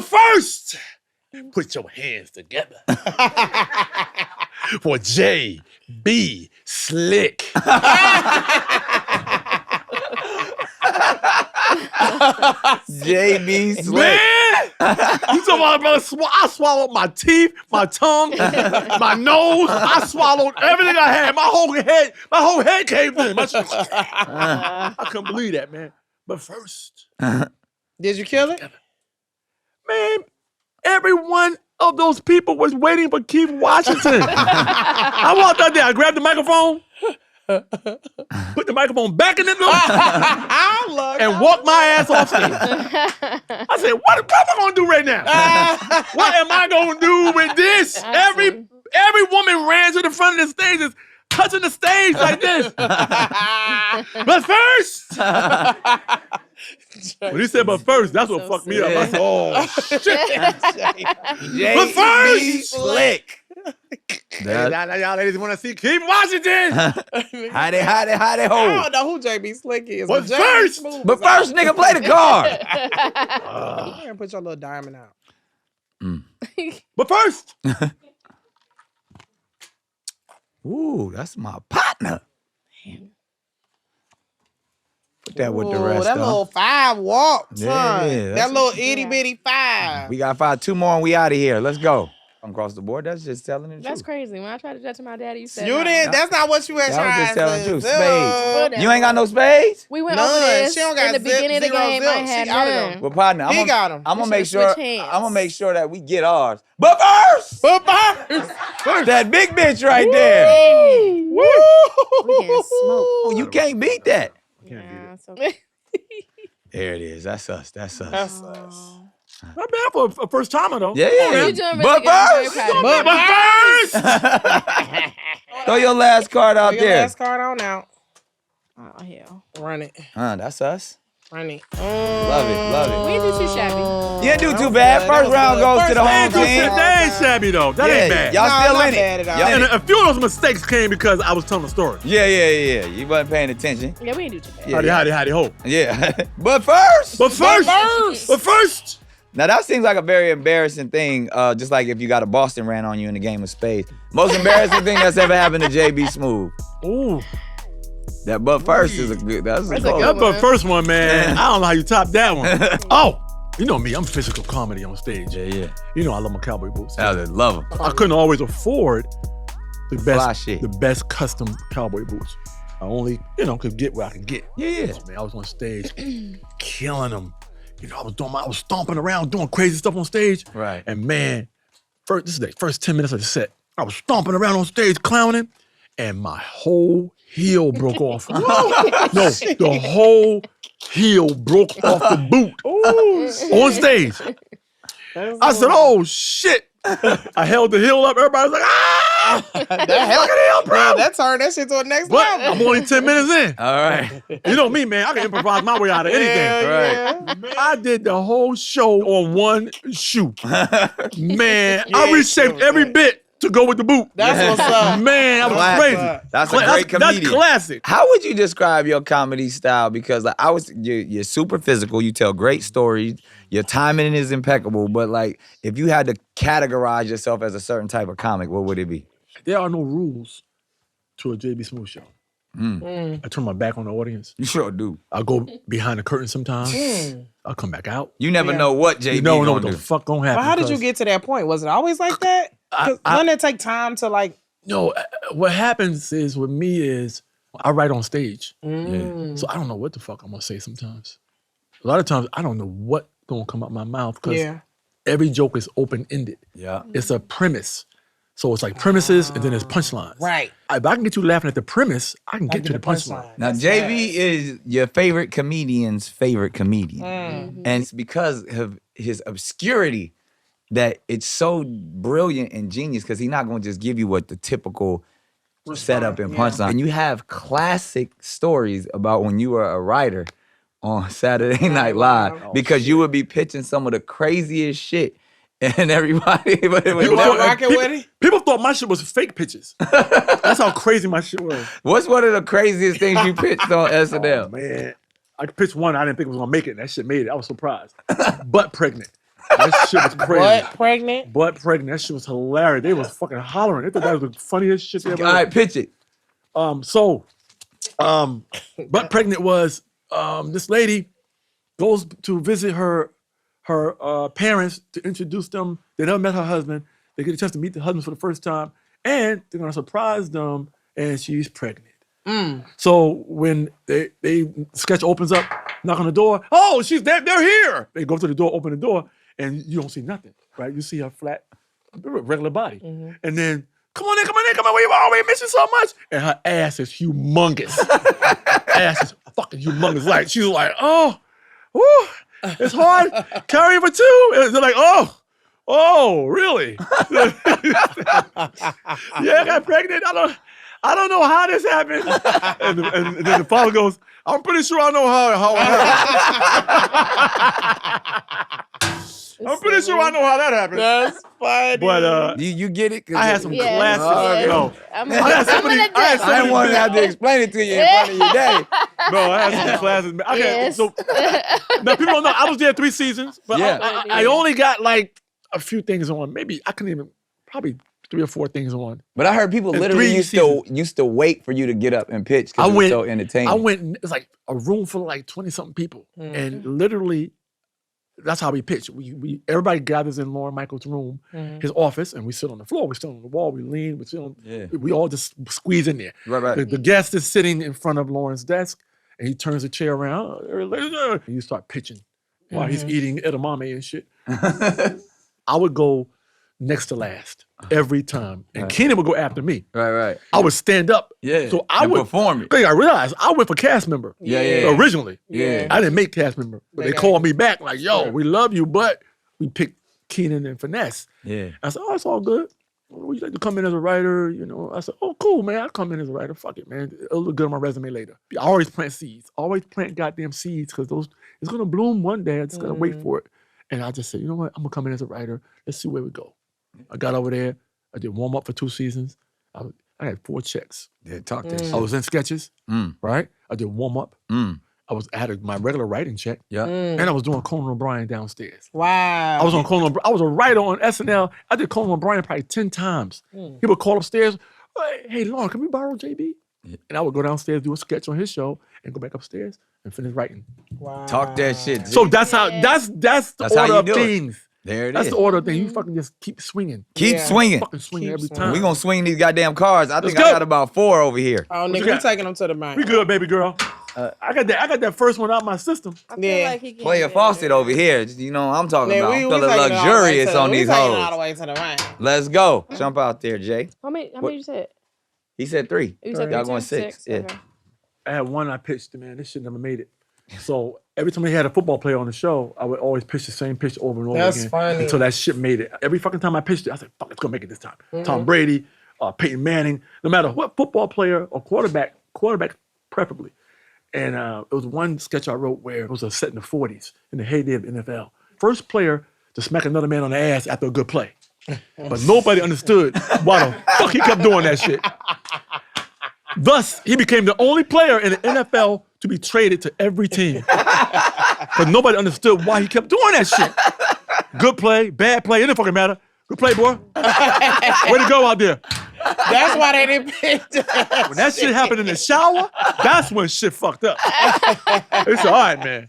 Speaker 1: first, put your hands together for J.B. Slick.
Speaker 2: J.B. Slick.
Speaker 1: Man! You talking about, brother, I swallowed my teeth, my tongue, my nose. I swallowed everything I had. My whole head caved in. I couldn't believe that, man. But first,
Speaker 3: Did you kill it?
Speaker 1: man, every one of those people was waiting for Keith Washington. I walked out there, I grabbed the microphone, put the microphone back in the room, and walked my ass off stage. I said, what am I gonna do right now? What am I gonna do with this? Every woman ran to the front of the stage, is touching the stage like this. But first, When he said, but first, that's what
Speaker 4: So
Speaker 1: fucked me up. I said, oh, shit.
Speaker 2: But
Speaker 1: first-
Speaker 2: slick.
Speaker 1: Now y'all ladies want to see Keith Washington.
Speaker 2: Howdy, howdy, howdy,
Speaker 3: I
Speaker 2: ho.
Speaker 3: don't know who JB Slick is.
Speaker 1: But
Speaker 3: JB
Speaker 1: first-
Speaker 3: Smoove
Speaker 2: But
Speaker 3: is out.
Speaker 2: first, nigga, play the card.
Speaker 3: Go ahead and put your little diamond out.
Speaker 1: But first,
Speaker 2: Ooh, that's my partner. Put that with the
Speaker 3: Ooh,
Speaker 2: rest
Speaker 3: that
Speaker 2: of
Speaker 3: little 5 walks,
Speaker 2: Yeah,
Speaker 3: son.
Speaker 2: that's
Speaker 3: That little
Speaker 2: what
Speaker 3: itty bitty 5.
Speaker 2: We got 5, 2 more, and we out of here. Let's go. Across the board, that's just telling the
Speaker 4: That's
Speaker 2: truth.
Speaker 4: crazy. When I tried to do that to my daddy, you said
Speaker 3: You
Speaker 4: no.
Speaker 3: didn't. That's not what you had
Speaker 2: That was just
Speaker 3: tried
Speaker 2: telling the
Speaker 3: to
Speaker 2: truth.
Speaker 3: do.
Speaker 2: Spades.
Speaker 4: Whatever.
Speaker 2: You ain't got no spades?
Speaker 4: We went
Speaker 3: None.
Speaker 4: over this
Speaker 3: She don't got
Speaker 4: in the
Speaker 3: zip,
Speaker 4: beginning of the
Speaker 3: zero
Speaker 4: game.
Speaker 3: zip.
Speaker 4: I had
Speaker 3: She out of
Speaker 4: none.
Speaker 3: them.
Speaker 2: Well, partner,
Speaker 3: He got 'em.
Speaker 2: I'm
Speaker 4: We
Speaker 2: gonna make
Speaker 4: should've
Speaker 2: sure.
Speaker 4: switched hands.
Speaker 2: I'm gonna make sure that we get ours. But first, that big bitch right there.
Speaker 3: Woo!
Speaker 4: We getting smoked.
Speaker 2: Oh, you can't beat that.
Speaker 4: Yeah, so
Speaker 2: There it is. That's us. That's us.
Speaker 3: That's us.
Speaker 1: not bad for a first timer, though.
Speaker 2: Yeah,
Speaker 4: you
Speaker 2: yeah.
Speaker 4: doing really
Speaker 2: But
Speaker 4: good. I'm very
Speaker 2: first,
Speaker 4: proud of you.
Speaker 3: But
Speaker 1: But first,
Speaker 2: throw your last card out
Speaker 3: Throw your
Speaker 2: there.
Speaker 3: last card on out.
Speaker 4: Oh hell.
Speaker 3: Run it.
Speaker 2: That's us.
Speaker 3: Run it.
Speaker 2: Love it. Love it.
Speaker 4: We didn't do too shabby.
Speaker 2: You didn't do
Speaker 3: That
Speaker 2: too
Speaker 3: was
Speaker 2: bad.
Speaker 3: good.
Speaker 2: First
Speaker 3: That was
Speaker 2: round
Speaker 3: good.
Speaker 2: goes to
Speaker 3: First
Speaker 2: the home
Speaker 3: round goes to
Speaker 2: team.
Speaker 3: the home
Speaker 1: that ain't shabby, though. That ain't bad.
Speaker 2: Y'all
Speaker 3: No,
Speaker 2: still
Speaker 3: not
Speaker 2: in
Speaker 3: bad
Speaker 2: it.
Speaker 3: at all.
Speaker 2: Y'all-
Speaker 1: And a few of those mistakes came because I was telling a story.
Speaker 2: Yeah. You wasn't paying attention.
Speaker 4: Yeah, we didn't do too bad.
Speaker 2: Yeah.
Speaker 1: Howdy, ho.
Speaker 2: Yeah. But first.
Speaker 1: But first.
Speaker 2: Now that seems like a very embarrassing thing, just like if you got a Boston ran on you in a game of spades. Most embarrassing thing that's ever happened to JB Smoove.
Speaker 1: Ooh.
Speaker 2: That but first is a good. That's a
Speaker 4: That's a
Speaker 2: close.
Speaker 4: good
Speaker 1: That but first one, man. I don't know how you top that one. Oh, you know me. I'm physical comedy on stage.
Speaker 2: Yeah.
Speaker 1: You know I love my cowboy boots.
Speaker 2: I love him.
Speaker 1: I couldn't always afford
Speaker 2: Fly shit.
Speaker 1: the best custom cowboy boots. I only, could get what I could get.
Speaker 2: Yeah.
Speaker 1: So, man, I was on stage killing them. I was stomping around doing crazy stuff on stage.
Speaker 2: Right.
Speaker 1: And man, this is the first 10 minutes of the set. I was stomping around on stage clowning, and my whole heel broke off. No, the whole heel broke off the boot on stage. I said, oh shit. I held the heel up. Everybody was like, ah!
Speaker 3: That helped. Man, that turned that shit to a next
Speaker 1: But
Speaker 3: level.
Speaker 1: I'm only 10 minutes in.
Speaker 2: All right.
Speaker 1: You know me, man. I can improvise my way out of anything.
Speaker 3: Yeah.
Speaker 1: I did the whole show on one shoe. Man, I
Speaker 3: Yeah,
Speaker 1: reshaped
Speaker 3: sure,
Speaker 1: every
Speaker 3: man.
Speaker 1: bit to go with the boot.
Speaker 3: That's what's up.
Speaker 1: Man, that was
Speaker 2: Classic.
Speaker 1: crazy.
Speaker 2: That's a great comedian.
Speaker 1: That's classic.
Speaker 2: How would you describe your comedy style? Because like you're super physical. You tell great stories. Your timing is impeccable. But like, if you had to categorize yourself as a certain type of comic, what would it be?
Speaker 1: There are no rules to a JB Smoove show. I turn my back on the audience.
Speaker 2: You sure do.
Speaker 1: I go behind the curtain sometimes. I'll come back out.
Speaker 2: You never know what JB
Speaker 1: You never know
Speaker 2: gonna
Speaker 1: what
Speaker 2: do.
Speaker 1: the fuck gonna happen.
Speaker 3: But how did you
Speaker 1: because-
Speaker 3: get to that point? Was it always like that? Doesn't it take time to like?
Speaker 1: No, what happens is with me is I write on stage. So I don't know what the fuck I'm gonna say sometimes. A lot of times I don't know what gonna come out my mouth because every joke is open-ended.
Speaker 2: Yeah.
Speaker 1: It's a premise. So it's like premises and then there's punchlines.
Speaker 3: Right.
Speaker 1: If I can get you laughing at the premise, I can get to the punchline.
Speaker 2: Now, JB is your favorite comedian's favorite comedian. And it's because of his obscurity that it's so brilliant and genius because he's not going to just give you what the typical setup and punchline. And you have classic stories about when you were a writer on Saturday Night Live because you would be pitching some of the craziest shit and everybody, but it was
Speaker 3: You
Speaker 2: never,
Speaker 3: weren't rocking with it?
Speaker 1: People thought my shit was fake pitches. That's how crazy my shit was.
Speaker 2: What's one of the craziest things you pitched on SNL?
Speaker 1: Man, I pitched one I didn't think it was gonna make it. And that shit made it. I was surprised. Butt pregnant. That shit was crazy.
Speaker 3: What? Pregnant?
Speaker 1: Butt pregnant. That shit was hilarious. They was fucking hollering. They thought that was the funniest shit they ever
Speaker 2: All right, pitch it.
Speaker 1: Butt pregnant was this lady goes to visit her parents to introduce them. They never met her husband. They get a chance to meet the husband for the first time, and they're gonna surprise them. And she's pregnant. So when they sketch opens up, knock on the door. Oh, they're here. They go to the door, open the door, and you don't see nothing, right? You see her flat, regular body, and then. Come on in. We've always missed you so much. And her ass is humongous. Ass is fucking humongous. Like, she's like, oh, whew, it's hard carrying for two. And they're like, oh, really? Yeah, I got pregnant. I I don't know how this happened. And then the father goes, I'm pretty sure I know how it happened. I'm pretty sure I know how that happened.
Speaker 3: That's funny.
Speaker 1: But
Speaker 2: You get it?
Speaker 1: I had some
Speaker 4: Yes,
Speaker 1: classic.
Speaker 4: yes.
Speaker 1: No.
Speaker 4: I'm
Speaker 1: I had somebody.
Speaker 4: gonna
Speaker 1: I had
Speaker 2: I didn't want to have to explain it to you in front of your daddy.
Speaker 1: No, I had some classes. Okay,
Speaker 4: Yes.
Speaker 1: so now people don't know I was there 3 seasons, but
Speaker 2: Yeah.
Speaker 1: I only got like a few things on. Maybe I couldn't even probably 3 or 4 things on.
Speaker 2: But I heard people
Speaker 1: In
Speaker 2: literally
Speaker 1: 3
Speaker 2: used to wait for you to get up and pitch because
Speaker 1: I
Speaker 2: it was
Speaker 1: went-
Speaker 2: so entertaining.
Speaker 1: I went. It's like a room full of like 20-something people, and literally, that's how we pitch. We everybody gathers in Lauren Michaels' room, his office, and we sit on the floor. We sit on the wall. We lean. We sit on.
Speaker 2: Yeah.
Speaker 1: We all just squeeze in there.
Speaker 2: Right.
Speaker 1: The guest is sitting in front of Lauren's desk, and he turns the chair around. And you start pitching while he's eating edamame and shit. I would go next to last every time, and Keenan would go after me.
Speaker 2: Right.
Speaker 1: I would stand up.
Speaker 2: Yeah.
Speaker 1: So I
Speaker 2: and
Speaker 1: would
Speaker 2: perform it.
Speaker 1: I realized I went for cast member.
Speaker 2: Yeah.
Speaker 1: Originally.
Speaker 2: Yeah.
Speaker 1: I didn't make cast member, but
Speaker 3: They
Speaker 1: they
Speaker 3: got
Speaker 1: called me back like, yo, we love you, but we picked Keenan and Finesse.
Speaker 2: Yeah.
Speaker 1: I said, oh, it's all good. Would you like to come in as a writer? You know, I said, oh, cool, man. I'll come in as a writer. Fuck it, man. It'll look good on my resume later. I always plant seeds. Always plant goddamn seeds because it's gonna bloom one day. I just gotta wait for it. And I just said, you know what? I'm gonna come in as a writer. Let's see where we go. I got over there. I did warm up for 2 seasons. I had 4 checks.
Speaker 2: Yeah, talk that shit.
Speaker 1: I was in sketches, right? I did warm up.
Speaker 2: Mm.
Speaker 1: I had my regular writing check,
Speaker 2: Yeah.
Speaker 1: and I was doing Conan O'Brien downstairs.
Speaker 3: Wow.
Speaker 1: I was on Conan. I was a writer on SNL. I did Conan O'Brien probably 10 times. He would call upstairs, "Hey, Lauren, can we borrow JB?" And I would go downstairs, do a sketch on his show, and go back upstairs and finish writing.
Speaker 3: Wow.
Speaker 2: Talk that shit. G.
Speaker 1: So that's how. That's the
Speaker 2: That's how
Speaker 1: order
Speaker 2: you
Speaker 1: of
Speaker 2: do it.
Speaker 1: things.
Speaker 2: there it
Speaker 1: That's
Speaker 2: is.
Speaker 1: the order of things. You fucking just keep swinging.
Speaker 2: Keep
Speaker 3: Yeah.
Speaker 2: swinging.
Speaker 1: Fucking swinging
Speaker 3: Keep
Speaker 1: every
Speaker 3: swinging.
Speaker 1: time.
Speaker 2: We gonna swing these goddamn cards. I think
Speaker 1: Let's
Speaker 2: I
Speaker 1: go.
Speaker 2: got about 4 over here.
Speaker 3: Oh,
Speaker 1: you
Speaker 3: nigga, we
Speaker 1: got?
Speaker 3: taking them to the bank.
Speaker 1: We good, baby girl. I got that first one out my system.
Speaker 4: I feel
Speaker 3: Yeah.
Speaker 4: like he
Speaker 2: Play a faucet over here. You know what I'm talking
Speaker 3: Yeah,
Speaker 2: about. I'm feeling luxurious on these
Speaker 3: We taking it all
Speaker 2: hoes.
Speaker 3: the way to the bank.
Speaker 2: Let's go. Jump out there, Jay.
Speaker 4: How many you said?
Speaker 2: He said 3.
Speaker 4: You said
Speaker 2: Y'all
Speaker 4: three
Speaker 2: going
Speaker 4: too?
Speaker 2: 6. Yeah.
Speaker 4: Okay.
Speaker 1: I had one I pitched, man. This shit never made it. So every time they had a football player on the show, I would always pitch the same pitch over and over
Speaker 3: That's
Speaker 1: again
Speaker 3: funny.
Speaker 1: until that shit made it. Every fucking time I pitched it, I said, fuck, it's gonna make it this time. Tom Brady, Peyton Manning, no matter what football player or quarterback preferably. And it was one sketch I wrote where it was a set in the 40s, in the heyday of the NFL. First player to smack another man on the ass after a good play. But nobody understood why the fuck he kept doing that shit. Thus, he became the only player in the NFL to be traded to every team. But nobody understood why he kept doing that shit. Good play, bad play, it didn't fucking matter. Good play, boy. Way to go out there.
Speaker 3: That's why they didn't pick that.
Speaker 1: When that shit happened in the shower, that's when shit fucked up. It's all right, man.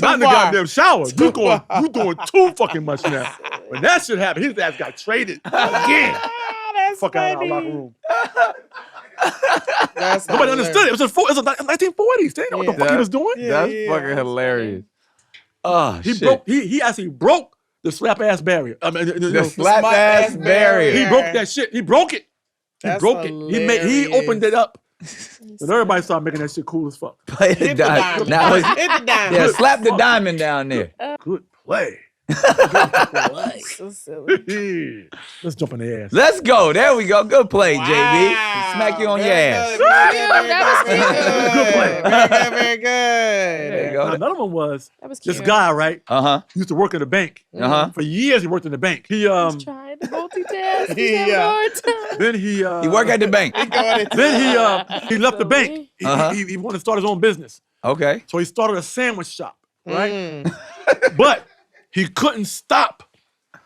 Speaker 1: Not in the
Speaker 3: far.
Speaker 1: goddamn shower. You doing too fucking much now. When that shit happened, his ass got traded again.
Speaker 3: That's
Speaker 1: Fuck out of
Speaker 3: funny.
Speaker 1: our locker room.
Speaker 3: That's
Speaker 1: Nobody
Speaker 3: hilarious.
Speaker 1: understood it. It was the 1940s. They didn't know what the fuck he was doing.
Speaker 2: That's fucking hilarious. Oh, shit.
Speaker 1: He actually broke the slap ass barrier. I mean,
Speaker 2: The slap ass
Speaker 3: ass
Speaker 2: barrier.
Speaker 1: he broke that shit. He broke it. He
Speaker 3: That's
Speaker 1: broke it. He
Speaker 3: hilarious.
Speaker 1: opened it up. And everybody started making that shit cool as fuck.
Speaker 2: Play the
Speaker 3: Hit the
Speaker 2: diamond.
Speaker 3: diamond.
Speaker 2: Now it's-
Speaker 3: Hit the diamond.
Speaker 2: yeah, slap the diamond down there.
Speaker 1: Good play.
Speaker 3: So silly.
Speaker 1: Let's jump in the ass.
Speaker 2: Let's go. There we go. Good play, JB.
Speaker 3: Wow.
Speaker 2: Smack you on your
Speaker 3: Very
Speaker 2: ass.
Speaker 3: good, very good,
Speaker 4: That was
Speaker 3: very good.
Speaker 1: Good play.
Speaker 3: Very good, very good.
Speaker 2: There you go.
Speaker 1: Now, another one was
Speaker 4: That was
Speaker 1: this
Speaker 4: cute.
Speaker 1: guy, right?
Speaker 2: Uh-huh.
Speaker 1: Used to work at a bank.
Speaker 2: Uh-huh.
Speaker 1: For years, he worked in the bank. He
Speaker 4: He's trying to multitask. He's having a
Speaker 3: Yeah.
Speaker 4: hard time.
Speaker 1: then he
Speaker 2: He work at the bank.
Speaker 1: then he left the bank.
Speaker 2: Uh-huh.
Speaker 1: He wanted to start his own business.
Speaker 2: Okay.
Speaker 1: So he started a sandwich shop, right?
Speaker 3: Mm.
Speaker 1: But he couldn't stop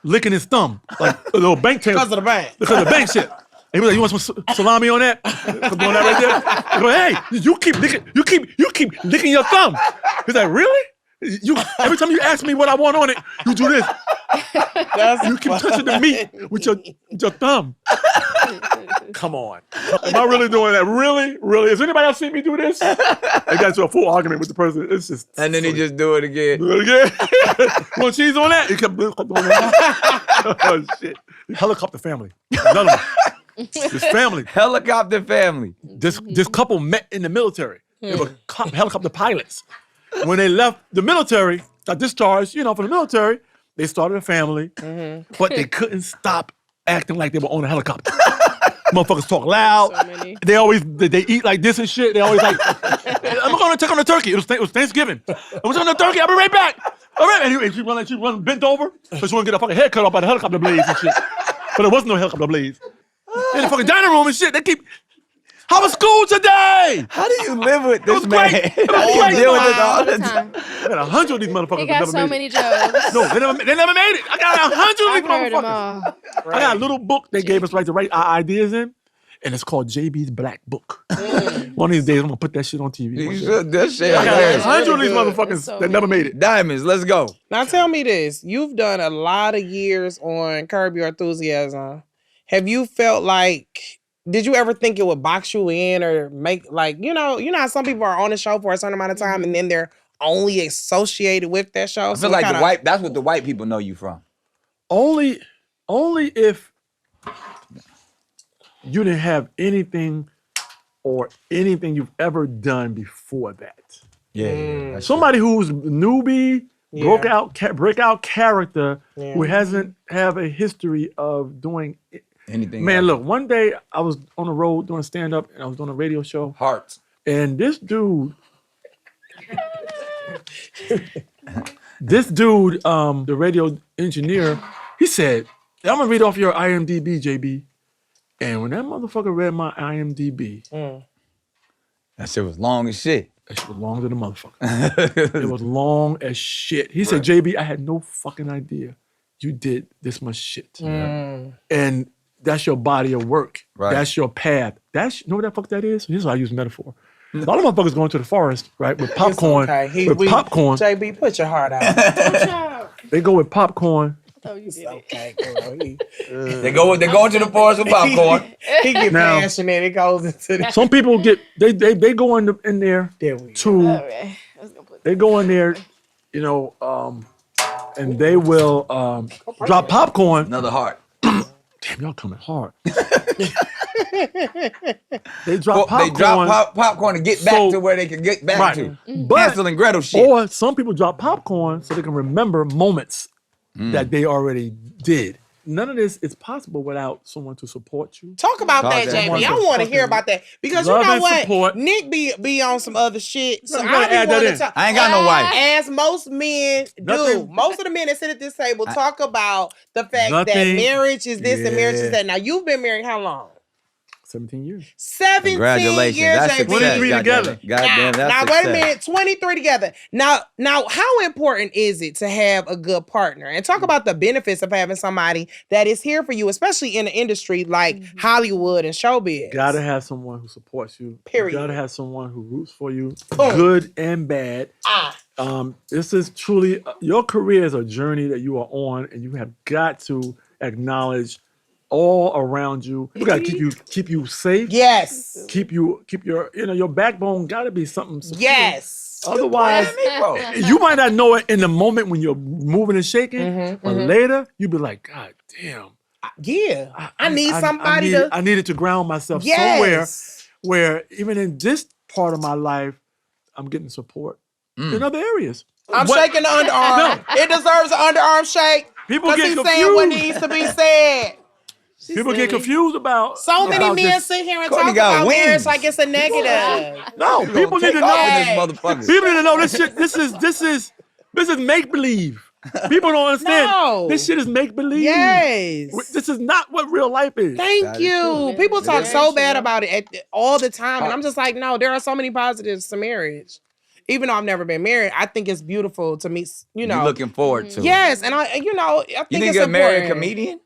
Speaker 1: licking his thumb like a little bank teller.
Speaker 3: Because of the bank.
Speaker 1: Because of the bank shit. And he was like, "You want some salami on that? I'm doing that right there." I go, "Hey, you keep licking your thumb." He's like, "Really? You every time you ask me what I want on it, you do this.
Speaker 3: That's
Speaker 1: You keep touching the meat with your thumb." Come on. Am I really doing that? Really? Really? Has anybody else seen me do this? I got into a full argument with the person. It's just
Speaker 2: And then he just do it again.
Speaker 1: do it again. You want cheese on that? He kept doing that. Oh shit. Helicopter family. Another one. This family.
Speaker 2: Helicopter family.
Speaker 1: This couple met in the military. They were helicopter pilots. When they left the military, got discharged, from the military, they started a family, but they couldn't stop acting like they were on a helicopter. Motherfuckers talk loud.
Speaker 4: So many.
Speaker 1: They always they eat like this and shit. They always like, I'm going to check on the turkey. It was Thanksgiving. I'm going to check on the turkey. I'll be right back. All right. And she run bent over, so she want to get a fucking head cut off by the helicopter blades and shit. But there wasn't no helicopter blades. In the fucking dining room and shit. They keep. How was school today?
Speaker 2: How do you live with this
Speaker 1: great.
Speaker 2: man?
Speaker 1: It was
Speaker 2: How do
Speaker 1: great.
Speaker 2: you deal with this all
Speaker 4: All
Speaker 2: the
Speaker 4: the
Speaker 2: time?
Speaker 4: time.
Speaker 1: I got 100 of these motherfuckers.
Speaker 4: He
Speaker 1: that
Speaker 4: got
Speaker 1: never
Speaker 4: so
Speaker 1: made
Speaker 4: many
Speaker 1: it.
Speaker 4: jokes.
Speaker 1: No, they never made it. I got 100 of
Speaker 4: I've
Speaker 1: these
Speaker 4: heard them
Speaker 1: motherfuckers.
Speaker 4: all.
Speaker 1: I got a little book they gave us to write our ideas in, and it's called JB's Black Book. One of these days, I'm gonna put that shit on TV.
Speaker 2: You should. That shit.
Speaker 1: I got
Speaker 2: hilarious.
Speaker 1: 100 of these
Speaker 3: really good.
Speaker 1: motherfuckers
Speaker 4: That's so
Speaker 1: that never made it.
Speaker 2: Diamonds, let's go.
Speaker 3: Now tell me this. You've done a lot of years on Curb Your Enthusiasm. Have you felt like, did you ever think it would box you in or make like, you know how some people are on the show for a certain amount of time and then they're only associated with that show?
Speaker 2: I feel like that's what the white people know you from.
Speaker 1: Only if you didn't have anything you've ever done before that.
Speaker 2: Yeah.
Speaker 1: Somebody who's newbie, breakout character,
Speaker 3: Yeah.
Speaker 1: who hasn't have a history of doing it.
Speaker 2: Anything.
Speaker 1: Man,
Speaker 2: else?
Speaker 1: look, one day I was on the road doing stand-up and I was doing a radio show.
Speaker 2: Hearts.
Speaker 1: And this dude, the radio engineer, he said, I'm gonna read off your IMDb, JB. And when that motherfucker read my IMDb,
Speaker 2: That shit was long as shit.
Speaker 1: that shit was long to the motherfucker. It was long as shit. He said, JB, I had no fucking idea you did this much shit. And that's your body of work.
Speaker 2: Right.
Speaker 1: That's your path. You know what the fuck that is? Here's how I use metaphor. A lot of motherfuckers going to the forest, right, with popcorn. Popcorn.
Speaker 3: JB, put your heart out.
Speaker 1: They go with popcorn.
Speaker 4: Oh, you did it.
Speaker 3: Okay, girl.
Speaker 2: They go into the forest with popcorn.
Speaker 3: He get
Speaker 1: Now-
Speaker 3: passionate. It goes into the.
Speaker 1: Some people they go in there
Speaker 3: There we go.
Speaker 1: to
Speaker 4: All right. I was gonna put
Speaker 1: they go in there, and they will drop popcorn.
Speaker 2: Another heart.
Speaker 1: Damn, y'all coming hard. They drop popcorn.
Speaker 2: They drop popcorn to get back
Speaker 1: So-
Speaker 2: to where they can get back
Speaker 1: Right.
Speaker 2: to.
Speaker 1: But
Speaker 2: Hansel and Gretel shit.
Speaker 1: or some people drop popcorn so they can remember moments that they already did. None of this is possible without someone to support you.
Speaker 3: Talk about
Speaker 2: Talk
Speaker 3: that,
Speaker 2: that
Speaker 3: JB. I
Speaker 1: motherfucker.
Speaker 3: want to hear about that because you
Speaker 1: Love
Speaker 3: know
Speaker 1: and
Speaker 3: what,
Speaker 1: support.
Speaker 3: Nick be on some other shit. So
Speaker 1: You gotta
Speaker 3: I be
Speaker 1: add that
Speaker 3: wanting
Speaker 1: in.
Speaker 3: to.
Speaker 2: I ain't got no wife.
Speaker 3: As most men do,
Speaker 1: Nothing-
Speaker 3: most of the men that sit at this table talk about the fact that
Speaker 1: Nothing-
Speaker 3: marriage is this and marriage is
Speaker 1: Yeah.
Speaker 3: that. Now you've been married how long?
Speaker 1: 17 years.
Speaker 3: 17
Speaker 2: Congratulations.
Speaker 3: years,
Speaker 2: That's
Speaker 3: JB.
Speaker 2: success.
Speaker 1: 23
Speaker 2: Goddamn
Speaker 1: together.
Speaker 2: it. Goddamn, that's
Speaker 3: now
Speaker 2: success.
Speaker 3: wait a minute, 23 together. Now, how important is it to have a good partner? And talk about the benefits of having somebody that is here for you, especially in an industry like Hollywood and showbiz.
Speaker 1: Gotta have someone who supports you.
Speaker 3: Period.
Speaker 1: You gotta have someone who roots for you,
Speaker 3: Boom.
Speaker 1: good and bad.
Speaker 3: Ah.
Speaker 1: This is truly your career is a journey that you are on, and you have got to acknowledge all around you. You gotta keep you safe.
Speaker 3: Yes.
Speaker 1: Keep your backbone gotta be something secure.
Speaker 3: Yes.
Speaker 1: Otherwise,
Speaker 2: Bro.
Speaker 1: you might not know it in the moment when you're moving and shaking, but later you'll be like, God damn.
Speaker 3: Yeah. I need somebody
Speaker 1: I needed to ground myself
Speaker 3: Yes.
Speaker 1: somewhere where even in this part of my life, I'm getting support in other areas.
Speaker 3: I'm
Speaker 1: What-
Speaker 3: shaking the underarm. It deserves an underarm shake.
Speaker 1: People
Speaker 3: Because
Speaker 1: get
Speaker 3: he's saying what
Speaker 1: confused.
Speaker 3: needs to be said.
Speaker 1: People get confused about
Speaker 3: So many
Speaker 1: about
Speaker 3: men
Speaker 1: this.
Speaker 3: sit here and
Speaker 2: Courtney
Speaker 3: talk
Speaker 2: got
Speaker 3: about marriage
Speaker 2: wings.
Speaker 3: like it's a negative.
Speaker 1: No, people need to know.
Speaker 3: off
Speaker 2: This motherfucker.
Speaker 1: People need to know this shit. This is make believe. People don't understand.
Speaker 3: No.
Speaker 1: This shit is make believe.
Speaker 3: Yes.
Speaker 1: This is not what real life is.
Speaker 3: Thank
Speaker 2: That is
Speaker 3: you.
Speaker 2: true.
Speaker 3: People talk
Speaker 4: is
Speaker 3: so
Speaker 4: true.
Speaker 3: bad about it all the time. And I'm just like, no, there are so many positives to marriage. Even though I've never been married, I think it's beautiful to meet,
Speaker 2: You looking forward to it.
Speaker 3: Yes, and I think
Speaker 2: You
Speaker 3: it's
Speaker 2: think
Speaker 3: important.
Speaker 2: you'll marry a comedian?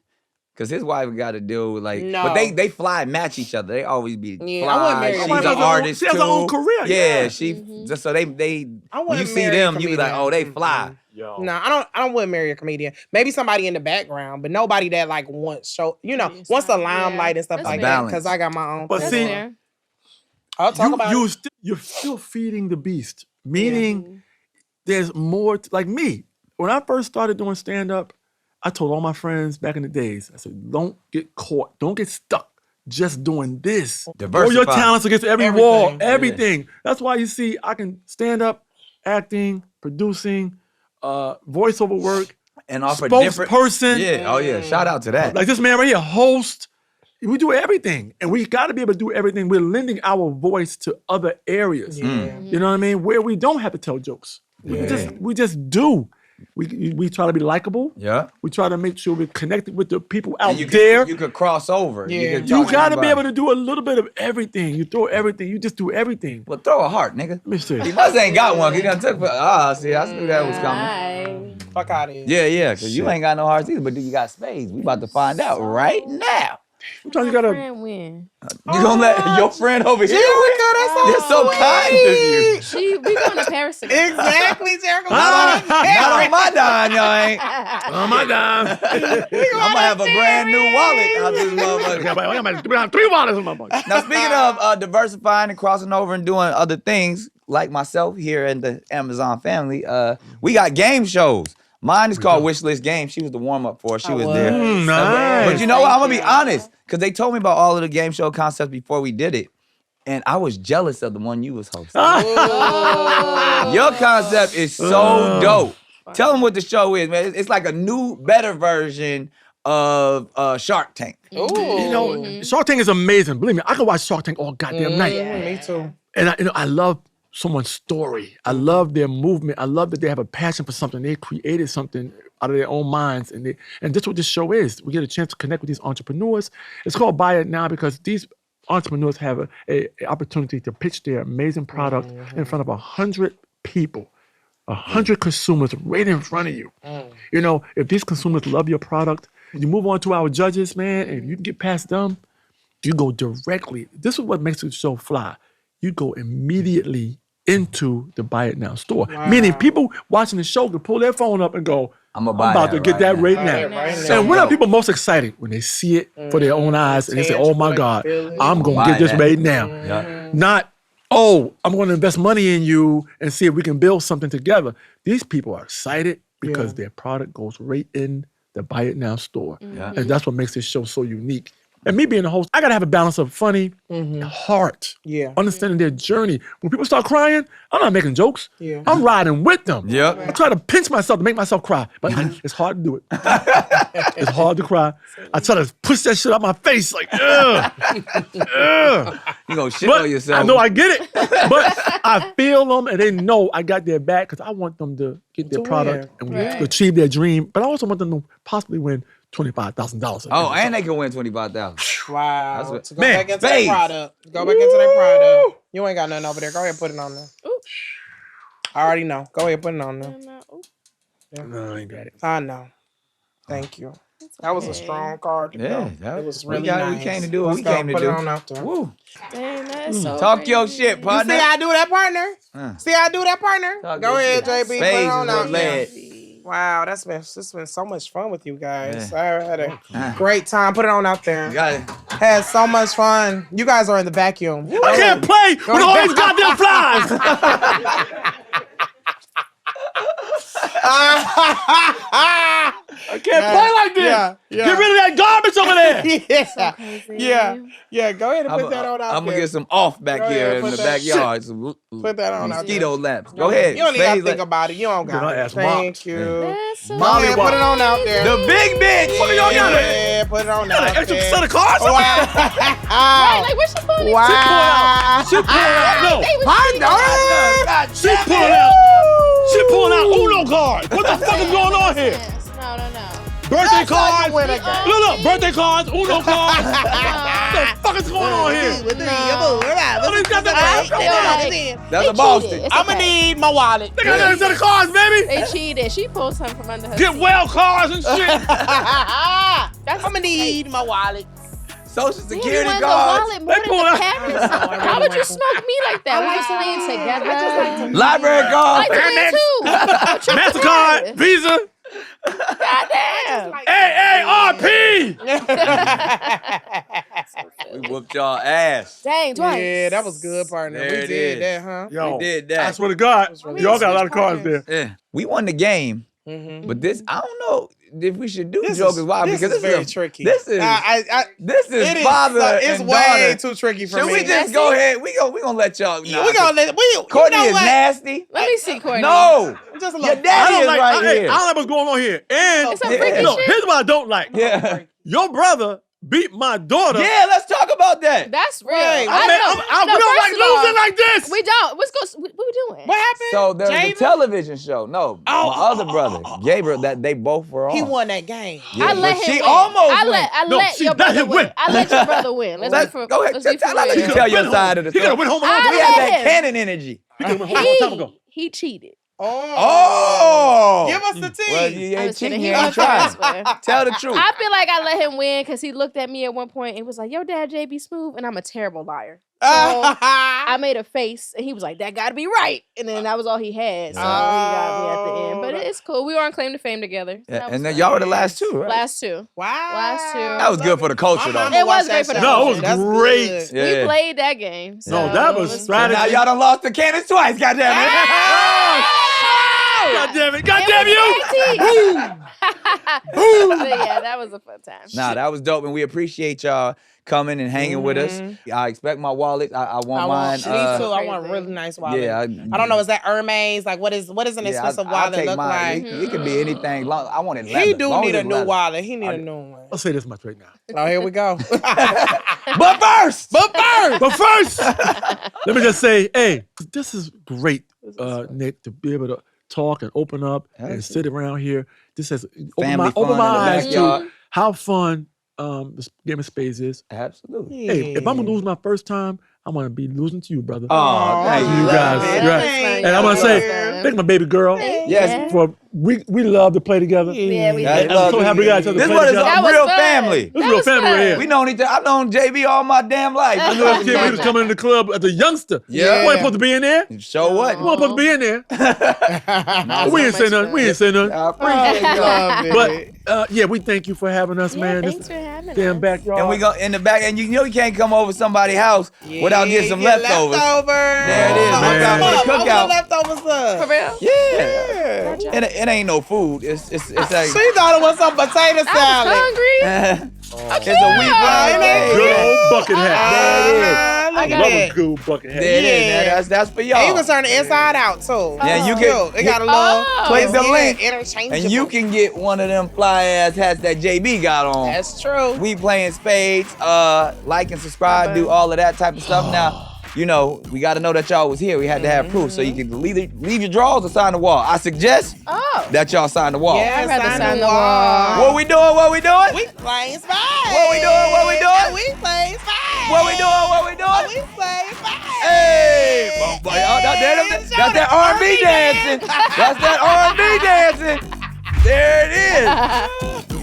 Speaker 2: Because his wife got to deal with
Speaker 3: No.
Speaker 2: but they fly match each other. They always be
Speaker 3: Yeah, I wouldn't
Speaker 2: fly.
Speaker 3: marry
Speaker 2: She's
Speaker 3: a
Speaker 2: an
Speaker 3: comedian.
Speaker 2: artist
Speaker 1: She has
Speaker 2: too.
Speaker 1: her own career, yeah.
Speaker 2: She just so they
Speaker 3: I
Speaker 2: when
Speaker 3: wouldn't
Speaker 2: you see
Speaker 3: marry a
Speaker 2: them, you be like,
Speaker 3: comedian.
Speaker 2: oh, they fly.
Speaker 1: Yo.
Speaker 3: No, I don't want to marry a comedian. Maybe somebody in the background, but nobody that like wants wants the limelight and stuff
Speaker 4: That's
Speaker 3: like
Speaker 2: fair.
Speaker 3: that. Because I got my own.
Speaker 1: But
Speaker 3: thing.
Speaker 1: see,
Speaker 4: fair.
Speaker 3: I'll talk about it.
Speaker 1: You're still feeding the beast. Meaning, there's more. Like me, when I first started doing stand up, I told all my friends back in the days, I said, don't get caught, don't get stuck just doing this. Throw your
Speaker 2: Diversify.
Speaker 1: talents against every wall,
Speaker 3: Everything.
Speaker 1: everything. That's why you see I can stand up, acting, producing, voiceover work,
Speaker 2: And offer different.
Speaker 1: spokesperson.
Speaker 2: Yeah. Oh yeah. Shout out to that.
Speaker 1: Like this man right here, host. We do everything, and we got to be able to do everything. We're lending our voice to other areas. You know what I mean? Where we don't have to tell jokes. We just do. We try to be likable.
Speaker 2: Yeah.
Speaker 1: We try to make sure we're connected with the people out
Speaker 2: You
Speaker 1: there.
Speaker 2: could cross over.
Speaker 3: Yeah.
Speaker 1: You got to be able to do a little bit of everything. You throw everything. You just do everything.
Speaker 2: Well, throw a heart, nigga.
Speaker 1: Let me see.
Speaker 2: He must ain't got one. He done took. See, I knew that was coming.
Speaker 3: Fuck out of here.
Speaker 2: Yeah, because you ain't got no hearts either, but you got spades. We about to find out right now.
Speaker 1: Sometimes you gotta.
Speaker 4: Friend win.
Speaker 2: You gonna let your friend over here?
Speaker 3: Jerrica, that's so
Speaker 2: You're so kind of you.
Speaker 4: We going to Paris together.
Speaker 3: Exactly, Jerrica.
Speaker 2: Not on my dime, y'all ain't.
Speaker 1: Oh my God.
Speaker 2: I'm gonna have a brand new wallet out this motherfucker.
Speaker 1: I got 3 wallets in my pocket.
Speaker 2: Now, speaking of diversifying and crossing over and doing other things, like myself here in the Amazon family, we got game shows. Mine is called Wishlist Game. She was the warm-up for us. She was there.
Speaker 1: Nice.
Speaker 2: But you know what? I'm going to be honest, because they told me about all of the game show concepts before we did it, and I was jealous of the one you was hosting. Your concept is so dope. Tell them what the show is, man. It's like a new, better version of Shark Tank.
Speaker 1: You know, Shark Tank is amazing. Believe me, I can watch Shark Tank all goddamn night.
Speaker 3: Me too.
Speaker 1: And I love someone's story. I love their movement. I love that they have a passion for something. They created something out of their own minds. And that's what this show is. We get a chance to connect with these entrepreneurs. It's called Buy It Now because these entrepreneurs have an opportunity to pitch their amazing product in front of 100 people, 100 consumers right in front of you. You know, if these consumers love your product, you move on to our judges, man, and if you can get past them, you go directly. This is what makes the show fly. You go immediately into the Buy It Now store. Meaning people watching the show can pull their phone up and go, I'm about to get that right now. And when are people most excited? When they see it for their own eyes and they say, oh my God, I'm going to get this right now. Not, oh, I'm going to invest money in you and see if we can build something together. These people are excited because their product goes right in the Buy It Now store. And that's what makes this show so unique. And me being the host, I gotta have a balance of funny, heart, understanding their journey. When people start crying, I'm not making jokes. I'm riding with them. I try to pinch myself to make myself cry, but it's hard to do it. It's hard to cry. I try to push that shit out my face, like, ugh.
Speaker 2: You gonna shit on yourself.
Speaker 1: I know I get it, but I feel them and they know I got their back because I want them to get their product and achieve their dream, but I also want them to possibly win $25,000.
Speaker 2: Oh, and they can win $25,000.
Speaker 3: Wow.
Speaker 2: What,
Speaker 3: So go back into their product. Go back into their product. You ain't got nothing over there. Go ahead and put it on there. I already know. Go ahead and put it on there.
Speaker 1: No, I ain't got it.
Speaker 3: I know. Thank you. That was a strong card. It was really nice.
Speaker 2: We came to do what we came to
Speaker 3: put
Speaker 2: do.
Speaker 3: It on out there.
Speaker 4: Dang, that's so
Speaker 2: Talk
Speaker 4: crazy.
Speaker 2: your shit, partner.
Speaker 3: You see how I do that, partner? See how I do that, partner? Go ahead, JB. Put it on out there. Wow, this been so much fun with you guys. I had a great time. Put it on out there.
Speaker 2: You got it.
Speaker 3: Had so much fun. You guys are in the vacuum.
Speaker 1: I can't play with all these goddamn flies. I can't play like this. Get rid of that garbage over there.
Speaker 3: Go ahead and put that on out there.
Speaker 2: I'm gonna get some off back here in the backyard. Some
Speaker 3: put that on out there.
Speaker 2: mosquito laps. Go ahead.
Speaker 3: You don't even have to think about it. You don't got it.
Speaker 1: ask
Speaker 3: Thank you.
Speaker 4: That's so
Speaker 3: Go ahead, put it on out there.
Speaker 2: The big bitch. What are y'all got?
Speaker 3: Yeah, put it on out there.
Speaker 1: Extra set of cards.
Speaker 3: Wow.
Speaker 4: Like, where's she pulling it?
Speaker 3: Wow.
Speaker 1: She pulling out. No. She
Speaker 2: She
Speaker 1: pulling out. She pulling out Uno cards. What the fuck is going on here?
Speaker 4: No.
Speaker 1: Birthday cards.
Speaker 3: win a game.
Speaker 1: Look, birthday cards, Uno cards. What the fuck is going on here?
Speaker 2: That's a Boston.
Speaker 3: I'm gonna need my wallet.
Speaker 1: They got another set of cards, baby.
Speaker 4: They cheated. She pulled something from under her
Speaker 1: Get
Speaker 4: seat.
Speaker 1: well cards and shit.
Speaker 3: I'm gonna need my wallet.
Speaker 2: Social
Speaker 4: You
Speaker 2: security
Speaker 4: want the
Speaker 2: cards.
Speaker 4: wallet more than the parents? How would you smoke me like that? We just laying together.
Speaker 2: Library
Speaker 4: I
Speaker 2: cards.
Speaker 4: like to win too.
Speaker 1: MasterCard, Visa,
Speaker 4: Goddamn.
Speaker 1: AARP.
Speaker 2: We whooped y'all ass.
Speaker 4: Dang, twice.
Speaker 3: Yeah, that was good, partner.
Speaker 2: There
Speaker 3: We
Speaker 2: it
Speaker 3: did
Speaker 2: is.
Speaker 3: that, huh?
Speaker 1: Yo,
Speaker 2: We did
Speaker 1: I
Speaker 2: that.
Speaker 1: swear to God,
Speaker 3: really
Speaker 1: y'all got a lot of
Speaker 3: switch
Speaker 1: cards there.
Speaker 2: Yeah. We won the game, but this, I don't know if we should do Jokers Wild because
Speaker 3: this is very tricky.
Speaker 2: This is this is
Speaker 3: it is
Speaker 2: father
Speaker 3: it's
Speaker 2: and
Speaker 3: way
Speaker 2: daughter.
Speaker 3: too tricky for
Speaker 2: Should
Speaker 3: me.
Speaker 2: we just go ahead? We gonna let y'all.
Speaker 3: we gonna let
Speaker 2: Courtney
Speaker 3: you know
Speaker 2: is
Speaker 3: what?
Speaker 2: nasty.
Speaker 4: Let me see, Courtney.
Speaker 2: No,
Speaker 3: Just a
Speaker 2: your
Speaker 3: little.
Speaker 2: daddy is right
Speaker 1: I
Speaker 2: here.
Speaker 1: don't like what's going on here. And
Speaker 4: It's some freaky
Speaker 1: look,
Speaker 4: shit.
Speaker 1: here's what I don't like.
Speaker 2: Yeah.
Speaker 1: Your brother beat my daughter.
Speaker 2: Yeah, let's talk about that.
Speaker 4: That's real.
Speaker 3: Right.
Speaker 1: We don't like losing like this.
Speaker 4: We don't. What we doing?
Speaker 3: What happened?
Speaker 2: So there's a
Speaker 3: Javen?
Speaker 2: television show. No, my other brother, Gabriel, that they both were on.
Speaker 3: He won that game.
Speaker 2: Yeah,
Speaker 4: I let
Speaker 2: but
Speaker 4: him
Speaker 2: she
Speaker 4: win.
Speaker 2: almost
Speaker 4: I
Speaker 2: win.
Speaker 4: let your brother win. I let your brother win.
Speaker 2: Go
Speaker 4: Let's
Speaker 2: ahead.
Speaker 4: be for
Speaker 2: I'll let you
Speaker 4: real.
Speaker 2: tell your side of the
Speaker 1: He could have
Speaker 2: story.
Speaker 1: went home a long
Speaker 4: I
Speaker 2: We
Speaker 1: time.
Speaker 2: had
Speaker 4: let
Speaker 2: that
Speaker 4: him.
Speaker 2: cannon energy.
Speaker 1: He could have went home a long time ago.
Speaker 4: He cheated.
Speaker 2: Oh!
Speaker 3: Give us the tea.
Speaker 2: Well, you
Speaker 4: I
Speaker 2: ain't
Speaker 4: was kidding.
Speaker 2: cheating.
Speaker 4: He
Speaker 2: You ain't
Speaker 4: won
Speaker 2: trying.
Speaker 4: first, but
Speaker 2: Tell the truth.
Speaker 4: I feel like I let him win because he looked at me at one point and was like, "Yo, Dad, JB Smoove," and I'm a terrible liar. So I made a face and he was like, "That got to be right," and then that was all he had. So he got me at the end. But it's cool. We were on Claim to Fame together. So that was
Speaker 2: And then
Speaker 4: fun.
Speaker 2: y'all were the last two, right?
Speaker 4: Last two.
Speaker 3: Wow.
Speaker 4: Last two.
Speaker 2: That was good for the culture, though.
Speaker 3: mama
Speaker 4: It was
Speaker 3: watched
Speaker 4: great
Speaker 3: that
Speaker 4: for the
Speaker 3: show.
Speaker 1: No, it was
Speaker 3: That's
Speaker 1: great.
Speaker 3: good.
Speaker 2: Yeah.
Speaker 4: We played that game.
Speaker 1: No,
Speaker 4: so
Speaker 1: that
Speaker 4: it
Speaker 1: was
Speaker 2: So
Speaker 1: strategy.
Speaker 2: now y'all done lost the cannons twice, goddammit.
Speaker 1: God damn it. God
Speaker 4: It
Speaker 1: damn
Speaker 4: was
Speaker 1: you.
Speaker 4: tag team. But yeah, that was a fun time.
Speaker 2: Nah, that was dope, and we appreciate y'all coming and hanging with us. I expect my wallet. I want mine.
Speaker 3: Me too. I want a really nice wallet.
Speaker 2: Yeah,
Speaker 3: I don't know. Is that Hermes? Like, what is an expensive
Speaker 2: I'll
Speaker 3: wallet
Speaker 2: take
Speaker 3: look
Speaker 2: mine.
Speaker 3: like?
Speaker 2: It could be anything. I want it leather.
Speaker 3: He do
Speaker 2: Long
Speaker 3: need
Speaker 2: as
Speaker 3: a
Speaker 2: it's
Speaker 3: new
Speaker 2: leather.
Speaker 3: wallet. He need a new one.
Speaker 1: I'll say this much right now.
Speaker 3: Oh, here we go.
Speaker 2: But first,
Speaker 1: But first, let me just say, hey, this is great, Nick, to be able to talk and open up and sit around here. This has
Speaker 2: Family
Speaker 1: opened my
Speaker 2: fun in the
Speaker 1: eyes
Speaker 2: backyard.
Speaker 1: to how fun this game of spades is.
Speaker 2: Absolutely.
Speaker 1: Hey, if I'm gonna lose my first time, I'm gonna be losing to you, brother.
Speaker 2: Oh, thank
Speaker 1: you
Speaker 2: you
Speaker 1: guys.
Speaker 2: Love it.
Speaker 1: Right. And I'm gonna say, thank my baby girl.
Speaker 2: Yes.
Speaker 1: For we love to play together.
Speaker 4: Yeah, we
Speaker 2: Yeah,
Speaker 4: did.
Speaker 1: I'm so happy we got each other.
Speaker 2: This
Speaker 1: to play
Speaker 2: one is
Speaker 1: together.
Speaker 2: a
Speaker 4: That was
Speaker 2: real
Speaker 4: fun.
Speaker 2: family.
Speaker 1: This is real family right here.
Speaker 2: We known each other. I've known JB all my damn life.
Speaker 1: I know that kid when he was coming in the club as a youngster.
Speaker 2: Yeah.
Speaker 1: You wasn't supposed to be in there. You
Speaker 2: Show what?
Speaker 1: wasn't supposed to be in there. We ain't say nothing. We ain't say nothing.
Speaker 2: I appreciate y'all.
Speaker 1: But yeah, we thank you for having us,
Speaker 4: Yeah,
Speaker 1: man.
Speaker 4: thanks
Speaker 1: This
Speaker 4: for having
Speaker 1: damn
Speaker 4: us.
Speaker 1: backyard.
Speaker 2: And we go in the back, and you know you can't come over somebody's house without getting some leftovers.
Speaker 3: There
Speaker 2: it is.
Speaker 1: Man.
Speaker 2: Time for the cookout.
Speaker 3: Leftovers up.
Speaker 4: For real?
Speaker 2: Yeah. And it ain't no food. It's like
Speaker 3: She thought it was some potato
Speaker 4: I was
Speaker 3: salad.
Speaker 4: hungry.
Speaker 2: it's a We Playin Spades.
Speaker 1: Good old bucket hat.
Speaker 2: There
Speaker 3: Look
Speaker 4: I
Speaker 3: at
Speaker 4: got
Speaker 1: Love
Speaker 3: that.
Speaker 1: a good bucket hat.
Speaker 2: it is.
Speaker 3: Yeah.
Speaker 2: That's for
Speaker 3: And you can
Speaker 2: y'all.
Speaker 3: turn the inside out too.
Speaker 2: Yeah, you
Speaker 3: Cute.
Speaker 2: can.
Speaker 3: It got a little.
Speaker 2: Click the link,
Speaker 3: Interchangeable.
Speaker 2: and you can get one of them fly ass hats that JB got on.
Speaker 3: That's true.
Speaker 2: We Playin Spades. Like and subscribe. Do all of that type of stuff. Now, you know, we got to know that y'all was here. We had to have proof, so you can leave your drawers or sign the wall. I suggest
Speaker 4: Oh.
Speaker 2: that y'all sign the wall.
Speaker 3: Yeah,
Speaker 4: I'd rather
Speaker 3: sign
Speaker 4: sign
Speaker 3: the
Speaker 4: the
Speaker 3: wall.
Speaker 2: What we doing? What we doing?
Speaker 3: We playing spades.
Speaker 2: What we doing? What we doing?
Speaker 3: We playing spades.
Speaker 2: What we doing? What we doing?
Speaker 3: We playing spades.
Speaker 2: Hey, boy, that's that R&B dancing. That's that R&B dancing. There it is.